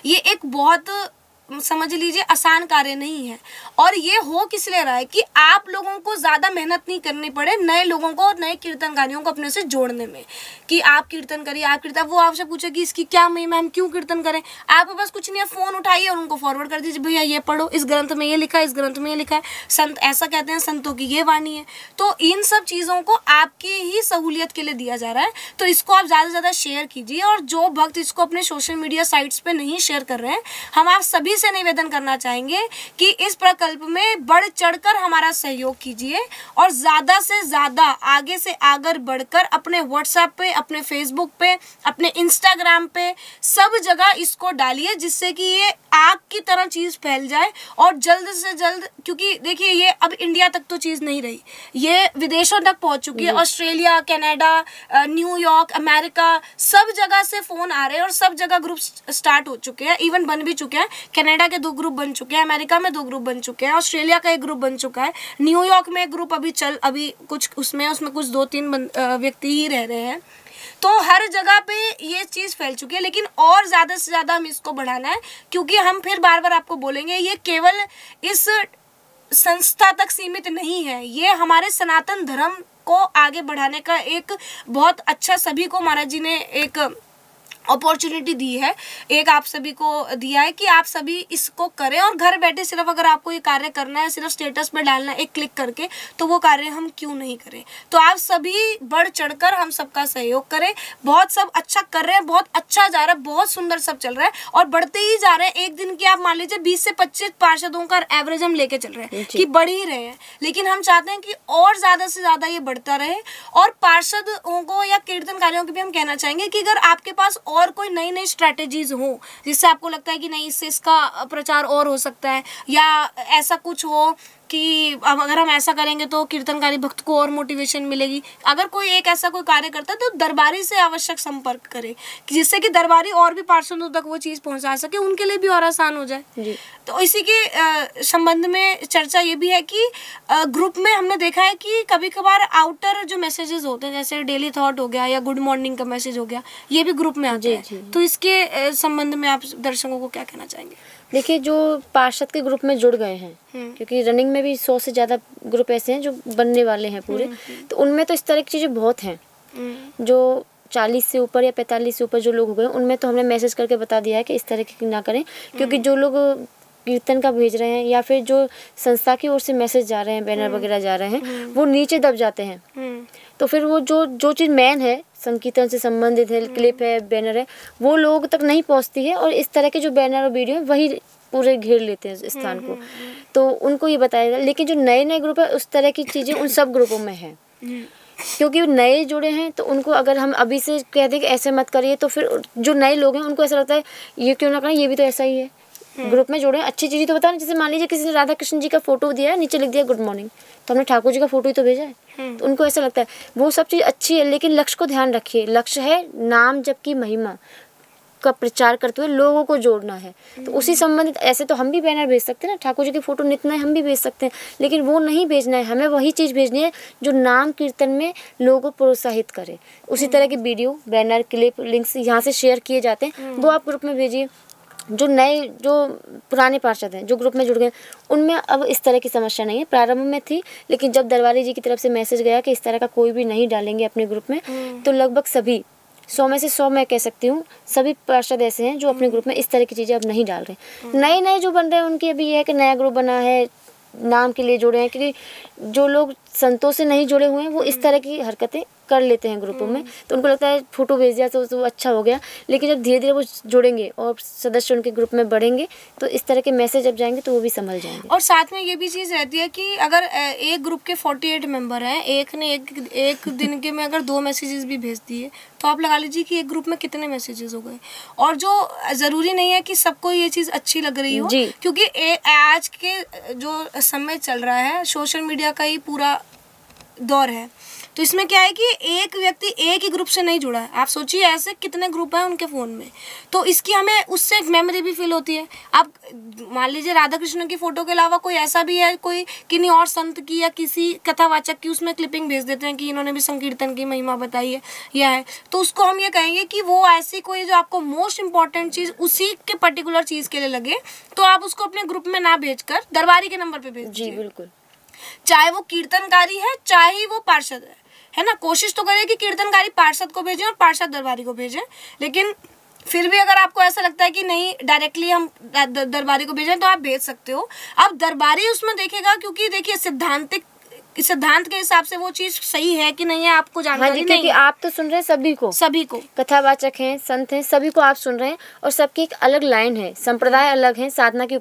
[SPEAKER 1] ये एक बहुत समझ लीजिए आसान कार्य नहीं है। और ये हो किस लिए रहा है कि आप लोगों को ज़्यादा मेहनत नहीं करनी पड़े नए लोगों को, नए कीर्तनकारियों को अपने से जोड़ने में, कि आप कीर्तन करिए, आप कीर्तन, वो आपसे पूछे कि इसकी क्या महिमा, हम क्यों कीर्तन करें, आपके पास कुछ नहीं है, फ़ोन उठाइए और उनको फॉरवर्ड कर दीजिए, भैया ये पढ़ो, इस ग्रंथ में ये लिखा है, इस ग्रंथ में ये लिखा है, संत ऐसा कहते हैं, संतों की ये वाणी है। तो इन सब चीज़ों को आपकी ही सहूलियत के लिए दिया जा रहा है, तो इसको आप ज़्यादा से ज़्यादा शेयर कीजिए। और जो भक्त इसको अपने सोशल मीडिया साइट्स पर नहीं शेयर कर रहे हैं, हम आप सभी से निवेदन करना चाहेंगे कि इस प्रकल्प में बढ़ चढ़कर हमारा सहयोग कीजिए और ज्यादा से ज्यादा आगे से आगे बढ़कर अपने व्हाट्सएप पे, अपने फेसबुक पे, अपने इंस्टाग्राम पे, सब जगह इसको डालिए, जिससे कि ये आग की तरह चीज फैल जाए और जल्द से जल्द, क्योंकि देखिए ये अब इंडिया तक तो चीज नहीं रही, ये विदेशों तक पहुंच चुकी है। ऑस्ट्रेलिया, कनाडा, न्यूयॉर्क, अमेरिका, सब जगह से फोन आ रहे हैं और सब जगह ग्रुप स्टार्ट हो चुके हैं, इवन बन भी चुके हैं। कनाडा के 2 ग्रुप बन चुके हैं, अमेरिका में 2 ग्रुप बन चुके हैं, ऑस्ट्रेलिया का 1 ग्रुप बन चुका है, न्यूयॉर्क में 1 ग्रुप अभी कुछ उसमें कुछ 2-3 व्यक्ति ही रह रहे हैं। तो हर जगह पे ये चीज़ फैल चुकी है, लेकिन और ज़्यादा से ज़्यादा हम इसको बढ़ाना है, क्योंकि हम फिर बार बार आपको बोलेंगे ये केवल इस संस्था तक सीमित नहीं है, ये हमारे सनातन धर्म को आगे बढ़ाने का एक बहुत अच्छा, सभी को महाराज जी ने एक अपॉर्चुनिटी दी है, एक आप सभी को दिया है कि आप सभी इसको करें। और घर बैठे सिर्फ अगर आपको ये कार्य करना है, सिर्फ स्टेटस पे डालना है एक क्लिक करके, तो वो कार्य हम क्यों नहीं करें। तो आप सभी बढ़ चढ़कर हम सबका सहयोग करें। बहुत सब अच्छा कर रहे हैं, बहुत अच्छा जा रहा है, बहुत सुंदर सब चल रहा है और बढ़ते ही जा रहे हैं। एक दिन की आप मान लीजिए 20 से 25 पार्षदों का एवरेज हम लेके चल रहे हैं कि बढ़ ही रहे हैं, लेकिन हम चाहते हैं कि और ज़्यादा से ज़्यादा ये बढ़ता रहे। और पार्षदों को या कीर्तनकारियों को भी हम कहना चाहेंगे कि अगर आपके पास और कोई नई नई स्ट्रैटेजीज हो, जिससे आपको लगता है कि नहीं इससे इसका प्रचार और हो सकता है, या ऐसा कुछ हो कि अब अगर हम ऐसा करेंगे तो कीर्तनकारी भक्त को और मोटिवेशन मिलेगी, अगर कोई एक ऐसा कोई कार्य करता है तो दरबारी से आवश्यक संपर्क करे, जिससे कि दरबारी और भी पार्षदों तक वो चीज़ पहुंचा सके, उनके लिए भी और आसान हो जाए जी। तो इसी के संबंध में चर्चा ये भी है कि ग्रुप में हमने देखा है कि कभी कभार आउटर जो मैसेजेस होते हैं, जैसे डेली थॉट हो गया या गुड मॉर्निंग का मैसेज हो गया, ये भी ग्रुप में आते हैं। तो इसके संबंध में आप दर्शकों को क्या कहना चाहेंगे?
[SPEAKER 2] देखिए, जो पार्षद के ग्रुप में जुड़ गए हैं, क्योंकि रनिंग में भी 100 से ज़्यादा ग्रुप ऐसे हैं जो बनने वाले हैं पूरे, तो उनमें तो इस तरह की चीज़ें बहुत हैं। जो 40 से ऊपर या 45 से ऊपर जो लोग हो गए, उनमें तो हमने मैसेज करके बता दिया है कि इस तरह की ना करें, क्योंकि जो लोग कीर्तन का भेज रहे हैं या फिर जो संस्था की ओर से मैसेज जा रहे हैं, बैनर वगैरह जा रहे हैं, वो नीचे दब जाते हैं। तो फिर वो जो चीज़ मेन है, संकीर्तन से संबंधित है, क्लिप है, बैनर है, वो लोग तक नहीं पहुंचती है, और इस तरह के जो बैनर और वीडियो है वही पूरे घेर लेते हैं स्थान को। तो उनको ये बताया जाए। लेकिन जो नए नए ग्रुप है, उस तरह की चीज़ें उन सब ग्रुपों में है, क्योंकि नए जुड़े हैं। तो उनको अगर हम अभी से कह दें कि ऐसे मत करिए, तो फिर जो नए लोग हैं उनको ऐसा लगता है ये क्यों ना करें, ये भी तो ऐसा ही है। ग्रुप में जोड़े, अच्छी चीज़ें तो बताना। जैसे मान लीजिए किसी ने राधा कृष्ण जी का फोटो दिया है, नीचे लिख दिया गुड मॉर्निंग, तो हमने ठाकुर जी का फोटो ही तो भेजा है। तो उनको ऐसा लगता है वो सब चीज़ अच्छी है, लेकिन लक्ष्य को ध्यान रखिए। लक्ष्य है नाम जप की महिमा का प्रचार करते हुए लोगों को जोड़ना है। तो उसी संबंधित ऐसे तो हम भी बैनर भेज सकते हैं ना, ठाकुर जी की फोटो नित्य नए हम भी भेज सकते हैं, लेकिन वो नहीं भेजना है। हमें वही चीज़ भेजनी है जो नाम कीर्तन में लोगों को प्रोत्साहित करे। उसी तरह की वीडियो, बैनर, क्लिप, लिंक्स यहाँ से शेयर किए जाते हैं, वो आप ग्रुप में भेजिए। जो नए जो पुराने पार्षद हैं जो ग्रुप में जुड़ गए उनमें अब इस तरह की समस्या नहीं है। प्रारंभ में थी, लेकिन जब दरबारी जी की तरफ से मैसेज गया कि इस तरह का कोई भी नहीं डालेंगे अपने ग्रुप में, तो लगभग सभी 100 में से 100 मैं कह सकती हूँ सभी पार्षद ऐसे हैं जो अपने ग्रुप में इस तरह की चीज़ें अब नहीं डाल रहे। नए नए जो बन रहे हैं उनकी अभी ये है कि नया ग्रुप बना है, नाम के लिए जुड़े हैं, क्योंकि जो लोग संतों से नहीं जुड़े हुए हैं वो इस तरह की हरकतें कर लेते हैं ग्रुपों में, तो उनको लगता है फोटो भेज दिया तो अच्छा हो गया। लेकिन जब धीरे धीरे वो जुड़ेंगे और सदस्य उनके ग्रुप में बढ़ेंगे तो इस तरह के मैसेज जब जाएंगे तो वो भी समझ जाएंगे।
[SPEAKER 1] और साथ में ये भी चीज़ रहती है कि अगर एक ग्रुप के 48 मेंबर हैं, एक ने एक दिन के में अगर 2 मैसेजेस भी भेज दिए तो आप लगा लीजिए कि एक ग्रुप में कितने मैसेजेस हो गए। और जो ज़रूरी नहीं है कि सबको ये चीज़ अच्छी लग रही हो, क्योंकि आज के जो समय चल रहा है सोशल मीडिया का ही पूरा दौर है, तो इसमें क्या है कि एक व्यक्ति एक ही ग्रुप से नहीं जुड़ा है। आप सोचिए ऐसे कितने ग्रुप हैं उनके फ़ोन में, तो इसकी हमें उससे एक मेमोरी भी फील होती है। आप मान लीजिए राधा कृष्ण की फ़ोटो के अलावा कोई ऐसा भी है, कोई किन्हीं और संत की या किसी कथावाचक की उसमें क्लिपिंग भेज देते हैं कि इन्होंने भी संकीर्तन की महिमा बताई है या है, तो उसको हम ये कहेंगे कि वो ऐसी कोई जो आपको मोस्ट इम्पॉर्टेंट चीज़ उसी के पर्टिकुलर चीज़ के लिए लगे तो आप उसको अपने ग्रुप में ना भेजकर दरबारी के नंबर पर भेज दीजिए।
[SPEAKER 2] जी बिल्कुल,
[SPEAKER 1] चाहे वो कीर्तनकारी है चाहे वो पार्षद है ना, कोशिश तो करें कि कीर्तनकारी पार्षद को भेजें और पार्षद दरबारी को भेजें। लेकिन फिर भी अगर आपको ऐसा लगता है कि नहीं डायरेक्टली हम दरबारी को भेजें तो आप भेज सकते हो। अब दरबारी उसमें देखेगा, क्योंकि देखिए सिद्धांत के हिसाब से वो चीज सही है कि नहीं है आपको जानकारी नहीं,
[SPEAKER 2] क्योंकि आप तो सुन रहे हैं सभी को कथावाचक हैं, संत हैं, सभी को आप सुन रहे हैं और सबकी एक अलग लाइन है, संप्रदाय अलग है, साधना की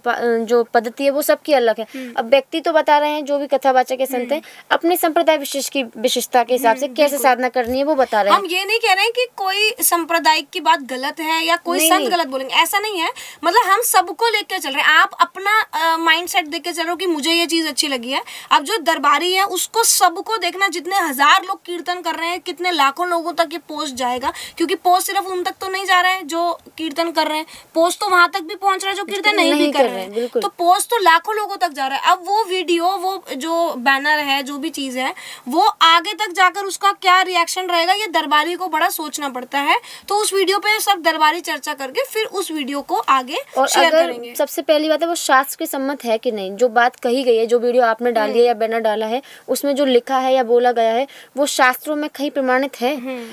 [SPEAKER 2] जो पद्धति है वो सबकी अलग है। अब व्यक्ति तो बता रहे हैं जो भी कथावाचक के संत हैं अपने संप्रदाय विशेष की विशिष्टता के हिसाब से कैसे साधना करनी है वो बता रहे हैं।
[SPEAKER 1] हम ये नहीं कह रहे हैं कि कोई सांप्रदायिक की बात गलत है या कोई संत गलत बोलेंगे, ऐसा नहीं है। मतलब हम सबको लेकर चल रहे हैं, आप अपना माइंड सेट देख के चल रहे हो कि मुझे ये चीज अच्छी लगी है। अब जो दरबारी है उसको सबको देखना, जितने हजार लोग कीर्तन कर रहे हैं कितने लाखों लोगों तक ये पोस्ट जाएगा, क्योंकि पोस्ट सिर्फ उन तक तो नहीं जा रहा है जो कीर्तन कर रहे हैं, पोस्ट तो वहां तक भी पहुंच रहा है जो कीर्तन नहीं भी कर रहे हैं, तो पोस्ट तो लाखों लोगों तक जा रहा है। अब वो वीडियो, वो जो बैनर है, जो भी चीज है, वो आगे तक जाकर उसका क्या रिएक्शन रहेगा ये दरबारी को बड़ा सोचना पड़ता है। तो उस वीडियो पे सब दरबारी चर्चा करके फिर उस वीडियो को आगे शेयर करेंगे।
[SPEAKER 2] सबसे पहली बात है वो शास्त्र के सम्मत है कि नहीं, जो बात कही गई है, जो वीडियो आपने डाली है या बैनर डाला है उसमें जो लिखा है या बोला गया है वो शास्त्रों में कहीं प्रमाणित है।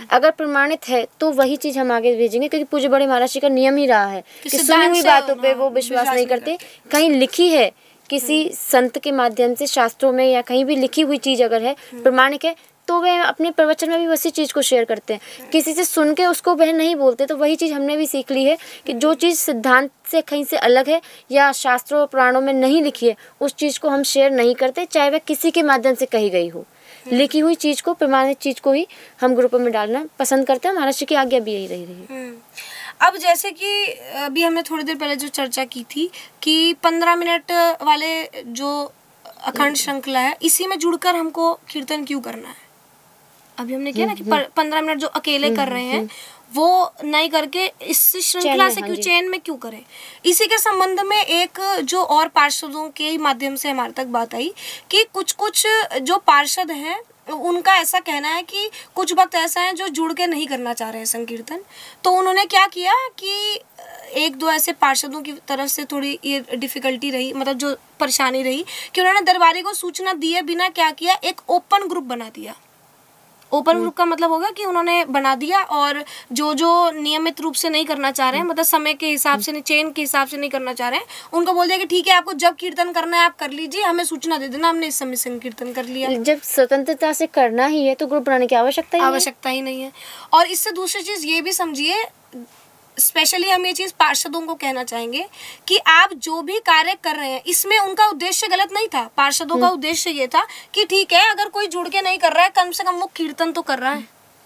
[SPEAKER 2] अगर प्रमाणित है तो वही चीज हम आगे भेजेंगे, क्योंकि पूज्य बड़े महाराज जी का नियम ही रहा है कि सुनी हुई बातों पे वो विश्वास नहीं करते। कहीं लिखी है किसी संत के माध्यम से शास्त्रों में या कहीं भी लिखी हुई चीज अगर है प्रमाणिक है तो वह अपने प्रवचन में भी वैसी चीज़ को शेयर करते हैं। किसी से सुन के उसको वह नहीं बोलते। तो वही चीज़ हमने भी सीख ली है कि जो चीज़ सिद्धांत से कहीं से अलग है या शास्त्रों पुराणों में नहीं लिखी है उस चीज़ को हम शेयर नहीं करते, चाहे वह किसी के माध्यम से कही गई हो। लिखी हुई चीज़ को, प्रमाणित चीज़ को ही हम ग्रुपों में डालना पसंद करते हैं। महाराज जी की आज्ञा भी यही रही है।
[SPEAKER 1] अब जैसे कि अभी हमने थोड़ी देर पहले जो चर्चा की थी कि 15 मिनट वाले जो अखंड श्रृंखला है इसी में जुड़कर हमको कीर्तन क्यों करना है। अभी हमने किया ना कि 15 मिनट जो अकेले कर रहे हैं वो नहीं करके इस श्रृंखला से क्यों, चेन में क्यों करें। इसी के संबंध में एक जो और पार्षदों के माध्यम से हमारे तक बात आई कि कुछ जो पार्षद हैं उनका ऐसा कहना है कि कुछ वक्त ऐसा है जो जुड़ के नहीं करना चाह रहे हैं संकीर्तन। तो उन्होंने क्या किया कि एक दो ऐसे पार्षदों की तरफ से थोड़ी ये डिफिकल्टी रही, मतलब जो परेशानी रही कि उन्होंने दरबारी को सूचना दिए बिना क्या किया, एक ओपन ग्रुप बना दिया। ओपन ग्रुप का मतलब होगा कि उन्होंने बना दिया और जो नियमित रूप से नहीं करना चाह रहे हैं, मतलब समय के हिसाब से, चेन के हिसाब से नहीं करना चाह रहे हैं, उनको बोल दिया कि ठीक है आपको जब कीर्तन करना है आप कर लीजिए, हमें सूचना दे देना, हमने इस समय संकीर्तन कर लिया।
[SPEAKER 2] जब स्वतंत्रता से करना ही है तो ग्रुप बनाने की आवश्यकता
[SPEAKER 1] ही नहीं है। और इससे दूसरी चीज ये भी समझिए, स्पेशली हम ये चीज़ पार्षदों को कहना चाहेंगे कि आप जो भी कार्य कर रहे हैं इसमें उनका उद्देश्य गलत नहीं था। पार्षदों का उद्देश्य ये था कि ठीक है अगर कोई जुड़ के नहीं कर रहा है कम से कम वो कीर्तन तो कर रहा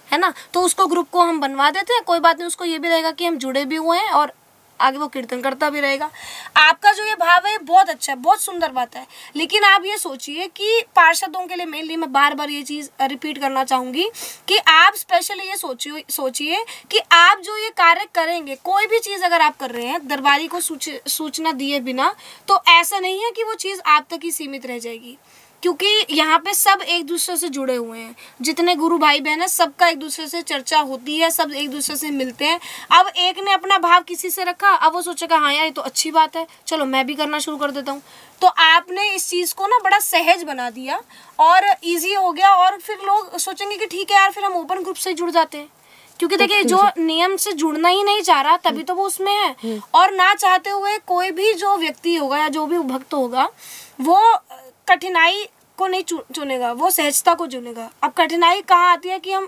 [SPEAKER 1] है ना, तो उसको ग्रुप को हम बनवा देते हैं, कोई बात नहीं, उसको ये भी रहेगा कि हम जुड़े भी हुए हैं और आगे वो कीर्तन करता भी रहेगा। आपका जो ये भाव है बहुत अच्छा है, बहुत सुंदर बात है। लेकिन आप ये सोचिए कि पार्षदों के लिए मेनली मैं बार बार ये चीज़ रिपीट करना चाहूँगी कि आप स्पेशली ये सोचिए कि आप जो ये कार्य करेंगे, कोई भी चीज़ अगर आप कर रहे हैं दरबारी को सूचना दिए बिना, तो ऐसा नहीं है कि वो चीज़ आप तक ही सीमित रह जाएगी। क्योंकि यहाँ पे सब एक दूसरे से जुड़े हुए हैं, जितने गुरु भाई बहन है सबका एक दूसरे से चर्चा होती है, सब एक दूसरे से मिलते हैं। अब एक ने अपना भाव किसी से रखा, अब वो सोचेगा हाँ यार ये तो अच्छी बात है, चलो मैं भी करना शुरू कर देता हूँ। तो आपने इस चीज़ को ना बड़ा सहज बना दिया और ईजी हो गया, और फिर लोग सोचेंगे कि ठीक है यार फिर हम ओपन ग्रुप से जुड़ जाते हैं, क्योंकि देखिए जो नियम से जुड़ना ही नहीं चाह रहा तभी तो वो उसमें है। और ना चाहते हुए कोई भी जो व्यक्ति होगा या जो भी भक्त होगा वो कठिनाई को नहीं चुनेगा, वो सहजता को चुनेगा। अब कठिनाई कहाँ आती है कि हम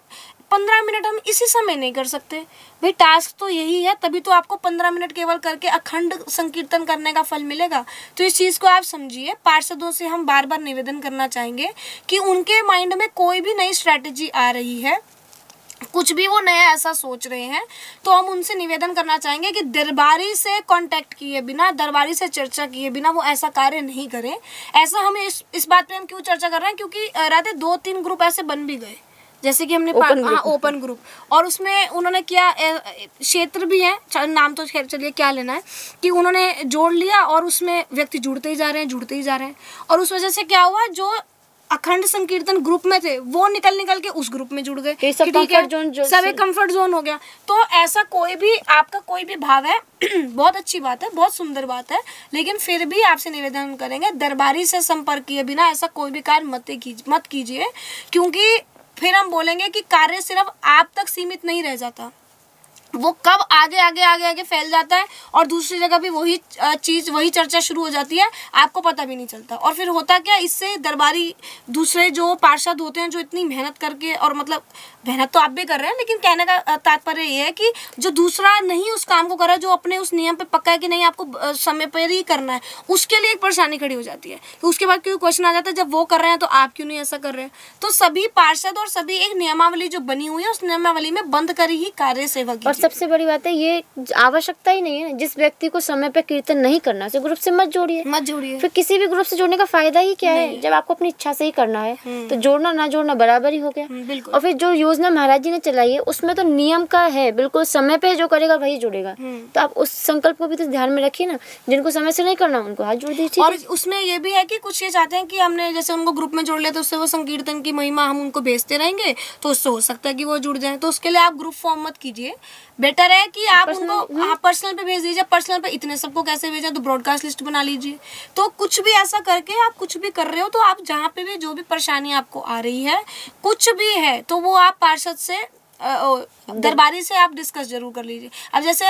[SPEAKER 1] 15 मिनट हम इसी समय नहीं कर सकते। भाई टास्क तो यही है, तभी तो आपको 15 मिनट केवल करके अखंड संकीर्तन करने का फल मिलेगा। तो इस चीज़ को आप समझिए। पार्षदों से हम बार बार निवेदन करना चाहेंगे कि उनके माइंड में कोई भी नई स्ट्रैटेजी आ रही है, कुछ भी वो नया ऐसा सोच रहे हैं, तो हम उनसे निवेदन करना चाहेंगे कि दरबारी से कांटेक्ट किए बिना, दरबारी से चर्चा किए बिना वो ऐसा कार्य नहीं करें। ऐसा हमें इस बात पे हम क्यों चर्चा कर रहे हैं, क्योंकि राधे 2-3 ग्रुप ऐसे बन भी गए, जैसे कि हमने ओपन ग्रुप, और उसमें उन्होंने क्या क्षेत्र भी है, नाम तो खैर चलिए क्या लेना है, कि उन्होंने जोड़ लिया और उसमें व्यक्ति जुड़ते ही जा रहे हैं, जुड़ते ही जा रहे हैं, और उस वजह से क्या हुआ, जो अखंड संकीर्तन ग्रुप में थे वो निकल के उस ग्रुप में जुड़ गए, ठीक है, सब एक कंफर्ट जोन हो गया। तो ऐसा कोई भी आपका कोई भी भाव है बहुत अच्छी बात है, बहुत सुंदर बात है, लेकिन फिर भी आपसे निवेदन करेंगे दरबारी से संपर्क किए बिना ऐसा कोई भी कार्य मत कीजिए, क्योंकि फिर हम बोलेंगे कि कार्य सिर्फ आप तक सीमित नहीं रह जाता, वो कब आगे फैल जाता है और दूसरी जगह भी वही चीज़, वही चर्चा शुरू हो जाती है, आपको पता भी नहीं चलता। और फिर होता क्या, इससे दरबारी दूसरे जो पार्षद होते हैं जो इतनी मेहनत करके, और मतलब मेहनत तो आप भी कर रहे हैं, लेकिन कहने का तात्पर्य ये है कि जो दूसरा नहीं उस काम को कर रहा है, जो अपने उस नियम पे पक्का है कि नहीं आपको समय पर ही करना है, उसके लिए एक परेशानी खड़ी हो जाती है। तो उसके बाद क्यों क्वेश्चन आ जाता है, जब वो कर रहे हैं तो आप क्यों नहीं ऐसा कर रहे हैं। तो सभी पार्षद और सभी एक नियमावली जो बनी हुई है उस नियमावली में बंद कर ही कार्य सेवा की।
[SPEAKER 2] सबसे बड़ी बात है ये आवश्यकता ही नहीं है, जिस व्यक्ति को समय पे कीर्तन नहीं करना उसे ग्रुप से मत जोड़िए। फिर किसी भी ग्रुप से जोड़ने का फायदा ही क्या है, जब आपको अपनी इच्छा से ही करना है तो जोड़ना ना जोड़ना बराबर ही हो गया। और फिर जो योजना महाराज जी ने चलाई है उसमें तो नियम का है, बिल्कुल समय पे जो करेगा वही जुड़ेगा। तो आप उस संकल्प को भी तो ध्यान में रखिए ना, जिनको समय से नहीं करना उनको हाथ जोड़ दीजिए।
[SPEAKER 1] और उसमें ये भी है कि कुछ ये चाहते हैं कि हमने जैसे उनको ग्रुप में जोड़ लिया तो उससे वो संकीर्तन की महिमा हम उनको भेजते रहेंगे, तो उससे हो सकता है कि वो जुड़ जाए। तो उसके लिए आप ग्रुप फॉर्म मत कीजिए, बेटर है कि आप उनको पर्सनल पे भेज दीजिए। पर्सनल पे इतने सबको कैसे भेजें, तो ब्रॉडकास्ट लिस्ट बना लीजिए। तो कुछ भी ऐसा करके आप कुछ भी कर रहे हो, तो आप जहाँ पे भी जो भी परेशानी आपको आ रही है, कुछ भी है, तो वो आप पार्षद से दरबारी से आप डिस्कस जरूर कर लीजिए। अब जैसे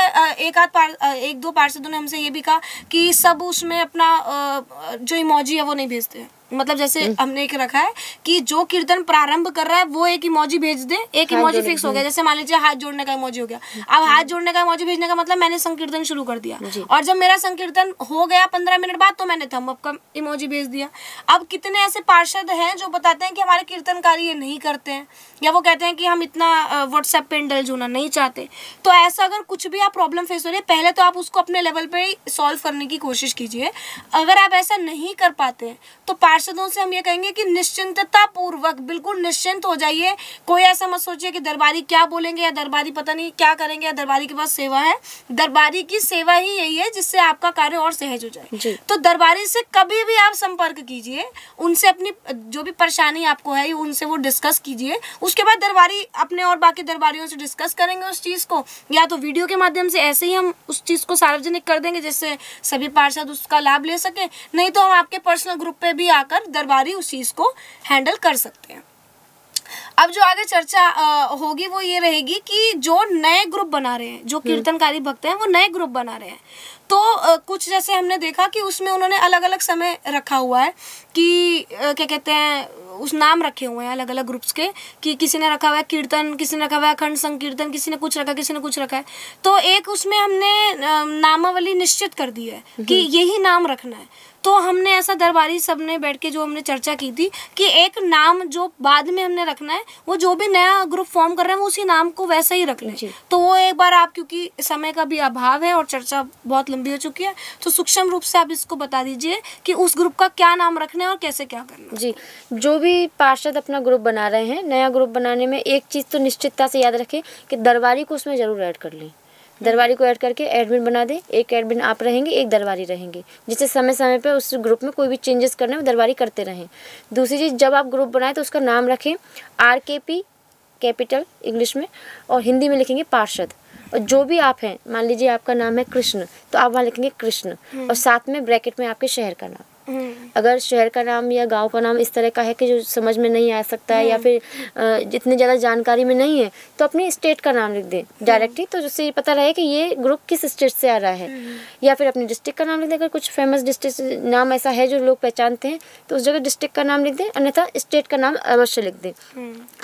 [SPEAKER 1] एक दो पार्षदों ने हमसे ये भी कहा कि सब उसमें अपना जो इमोजी है वो नहीं भेजते हैं। मतलब जैसे हमने एक रखा है कि जो कीर्तन प्रारंभ कर रहा है वो एक इमोजी भेज दे, एक इमोजी फिक्स हो गया। जैसे मान लीजिए हाथ जोड़ने का इमोजी हो गया, अब हाथ जोड़ने का इमोजी भेजने का मतलब मैंने संकीर्तन शुरू कर दिया, और जब मेरा संकीर्तन हो गया 15 मिनट बाद तो मैंने थंब अप का इमोजी भेज दिया। अब कितने ऐसे पार्षद हैं जो बताते हैं कि हमारे कीर्तनकारी ये नहीं करते हैं, या वो कहते हैं कि हम इतना व्हाट्सएप पे इंडल्ज होना नहीं चाहते। तो ऐसा अगर कुछ भी आप प्रॉब्लम फेस हो रही है, पहले तो आप उसको अपने लेवल पे ही सॉल्व करने की कोशिश कीजिए। अगर आप ऐसा नहीं कर पाते तो पार्षदों से हम ये कहेंगे कि निश्चिंतता पूर्वक बिल्कुल निश्चिंत हो जाइए। कोई ऐसा मत सोचिए कि दरबारी क्या बोलेंगे या दरबारी पता नहीं क्या करेंगे, या दरबारी के पास सेवा है। दरबारी की सेवा ही यही है जिससे आपका कार्य और सहज हो जाए। तो दरबारी से कभी भी आप संपर्क कीजिए, उनसे अपनी जो भी परेशानी आपको है उनसे वो डिस्कस कीजिए। उसके बाद दरबारी अपने और बाकी दरबारियों से डिस्कस करेंगे उस चीज़ को, या तो वीडियो के माध्यम से ऐसे ही हम उस चीज़ को सार्वजनिक कर देंगे जिससे सभी पार्षद उसका लाभ ले सके, नहीं तो हम आपके पर्सनल ग्रुप पे भी आकर दरबारी उस चीज़ को हैंडल कर सकते हैं। अब जो आगे चर्चा होगी वो ये रहेगी कि जो नए ग्रुप बना रहे हैं, जो कीर्तनकारी भक्त हैं वो नए ग्रुप बना रहे हैं, तो कुछ जैसे हमने देखा कि उसमें उन्होंने अलग अलग समय रखा हुआ है कि क्या कहते हैं, उस नाम रखे हुए हैं अलग अलग ग्रुप्स के, कि किसी ने रखा हुआ है कीर्तन, किसी ने रखा हुआ है अखंड संकीर्तन, किसी ने कुछ रखा, किसी ने कुछ रखा है। तो एक उसमें हमने नामावली निश्चित कर दी है कि यही नाम रखना है। तो हमने ऐसा दरबारी सब ने बैठ के जो हमने चर्चा की थी कि एक नाम जो बाद में हमने रखना है, वो जो भी नया ग्रुप फॉर्म कर रहे हैं वो उसी नाम को वैसा ही रख लें। तो वो एक बार आप, क्योंकि समय का भी अभाव है और चर्चा बहुत लंबी हो चुकी है, तो सूक्ष्म रूप से आप इसको बता दीजिए कि उस ग्रुप का क्या नाम रखना है और कैसे क्या करना है।
[SPEAKER 2] जी, जो भी पार्षद अपना ग्रुप बना रहे हैं, नया ग्रुप बनाने में एक चीज़ तो निश्चितता से याद रखें कि दरबारी को उसमें ज़रूर ऐड कर लें। दरबारी को ऐड करके एडमिन बना दें। एक एडमिन आप रहेंगे, एक दरबारी रहेंगे, जिससे समय समय पे उस ग्रुप में कोई भी चेंजेस करने में दरबारी करते रहें। दूसरी चीज़, जब आप ग्रुप बनाएं तो उसका नाम रखें RKP कैपिटल इंग्लिश में, और हिंदी में लिखेंगे पार्षद। और जो भी आप हैं, मान लीजिए आपका नाम है कृष्ण, तो आप वहाँ लिखेंगे कृष्ण, और साथ में ब्रैकेट में आपके शहर का नाम। अगर शहर का नाम या गांव का नाम इस तरह का है कि जो समझ में नहीं आ सकता है, या फिर जितनी ज़्यादा जानकारी में नहीं है, तो अपने स्टेट का नाम लिख दें डायरेक्टली, तो जिससे ये पता रहे कि ये ग्रुप किस स्टेट से आ रहा है। या फिर अपने डिस्ट्रिक्ट का नाम लिख दें, अगर कुछ फेमस डिस्ट्रिक्ट नाम ऐसा है जो लोग पहचानते हैं तो उस जगह डिस्ट्रिक्ट का नाम लिख दें, अन्यथा स्टेट का नाम अवश्य लिख दें।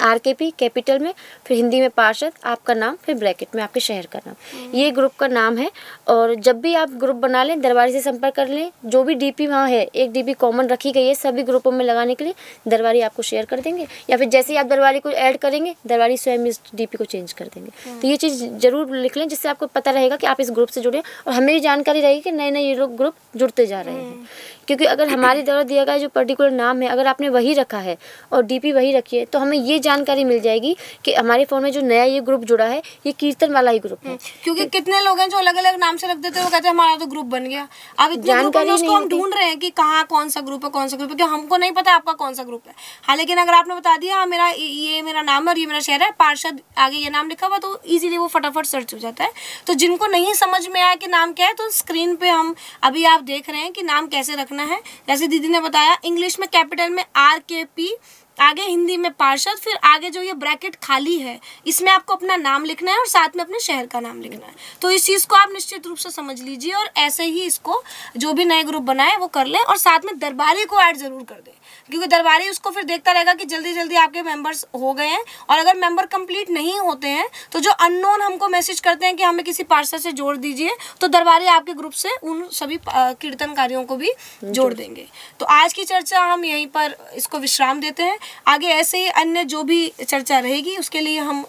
[SPEAKER 2] RKP कैपिटल में, फिर हिंदी में पार्षद, आपका नाम, फिर ब्रैकेट में आपके शहर का नाम। ये ग्रुप का नाम है। और जब भी आप ग्रुप बना लें, दरबारी से संपर्क कर लें। जो भी DP वहाँ है, एक DP कॉमन रखी गई है सभी ग्रुपों में लगाने के लिए, दरबारी आपको शेयर कर देंगे, या फिर जैसे ही आप दरबारी को ऐड करेंगे, दरबारी स्वयं इस DP को चेंज कर देंगे। तो ये चीज़ जरूर लिख लें, जिससे आपको पता रहेगा कि आप इस ग्रुप से जुड़े, और हमें भी जानकारी रहेगी कि नए नए ये लोग ग्रुप जुड़ते जा रहे हैं। क्योंकि अगर हमारे द्वारा दिया गया जो पर्टिकुलर नाम है, अगर आपने वही रखा है और DP वही रखी है, तो हमें ये जानकारी मिल जाएगी कि हमारे फ़ोन में जो नया ये ग्रुप जुड़ा है, ये कीर्तन वाला ही ग्रुप है।
[SPEAKER 1] क्योंकि कितने लोग हैं जो अलग अलग नाम से रख देते हैं, वो कहते हैं हमारा तो ग्रुप बन गया। अब इतने ग्रुप हैं उसको हम ढूंढ रहे हैं कि कहाँ कौन सा ग्रुप है, कौन सा ग्रुप है, क्योंकि हमको नहीं पता आपका कौन सा ग्रुप है। हाँ, लेकिन अगर आपने बता दिया हाँ मेरा नाम है और ये मेरा शहर है, पार्षद आगे ये नाम लिखा हुआ, तो इजीली वो फटाफट सर्च हो जाता है। तो जिनको नहीं समझ में आया कि नाम क्या है, तो स्क्रीन पे हम अभी आप देख रहे हैं कि नाम कैसे रखना है। जैसे दीदी ने बताया, इंग्लिश में कैपिटल में RKP, आगे हिंदी में पार्षद, फिर आगे जो ये ब्रैकेट खाली है इसमें आपको अपना नाम लिखना है और साथ में अपने शहर का नाम लिखना है। तो इस चीज़ को आप निश्चित रूप से समझ लीजिए, और ऐसे ही इसको जो भी नए ग्रुप बनाए वो कर लें, और साथ में दरबारी को ऐड जरूर कर दें, क्योंकि दरबारी उसको फिर देखता रहेगा कि जल्दी जल्दी आपके मेंबर्स हो गए हैं। और अगर मेंबर कंप्लीट नहीं होते हैं, तो जो अननोन हमको मैसेज करते हैं कि हमें किसी पार्षद से जोड़ दीजिए, तो दरबारी आपके ग्रुप से उन सभी कीर्तनकारियों को भी जोड़ देंगे। तो आज की चर्चा हम यहीं पर इसको विश्राम देते हैं। आगे ऐसे ही अन्य जो भी चर्चा रहेगी उसके लिए हम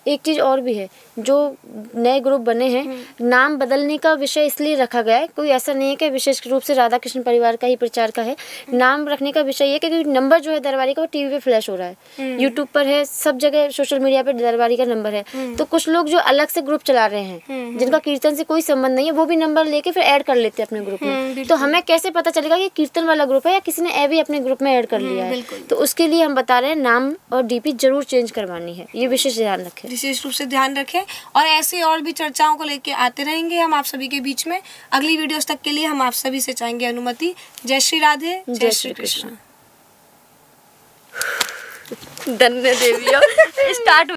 [SPEAKER 2] एक चीज़ और भी है, जो नए ग्रुप बने हैं, नाम बदलने का विषय इसलिए रखा गया है, कोई ऐसा नहीं है कि विशेष रूप से राधा कृष्ण परिवार का ही प्रचार का है। नाम रखने का विषय ये कि क्योंकि नंबर जो है दरबारी का वो टीवी पे फ्लैश हो रहा है, यूट्यूब पर है, सब जगह सोशल मीडिया पे दरबारी का नंबर है। तो कुछ लोग जो अलग से ग्रुप चला रहे हैं, जिनका कीर्तन से कोई संबंध नहीं है, वो भी नंबर लेके फिर ऐड कर लेते हैं अपने ग्रुप में। तो हमें कैसे पता चलेगा कि कीर्तन वाला ग्रुप है या किसी ने भी अपने ग्रुप में ऐड कर लिया है? तो उसके लिए हम बता रहे हैं, नाम और DP जरूर चेंज करवानी है, ये विशेष ध्यान रखें,
[SPEAKER 1] विशेष रूप से ध्यान रखें। और ऐसे और भी चर्चाओं को लेके आते रहेंगे हम आप सभी के बीच में। अगली वीडियोस तक के लिए हम आप सभी से चाहेंगे अनुमति। जय श्री राधे, जय श्री कृष्ण।
[SPEAKER 2] धन्य देवी स्टार्ट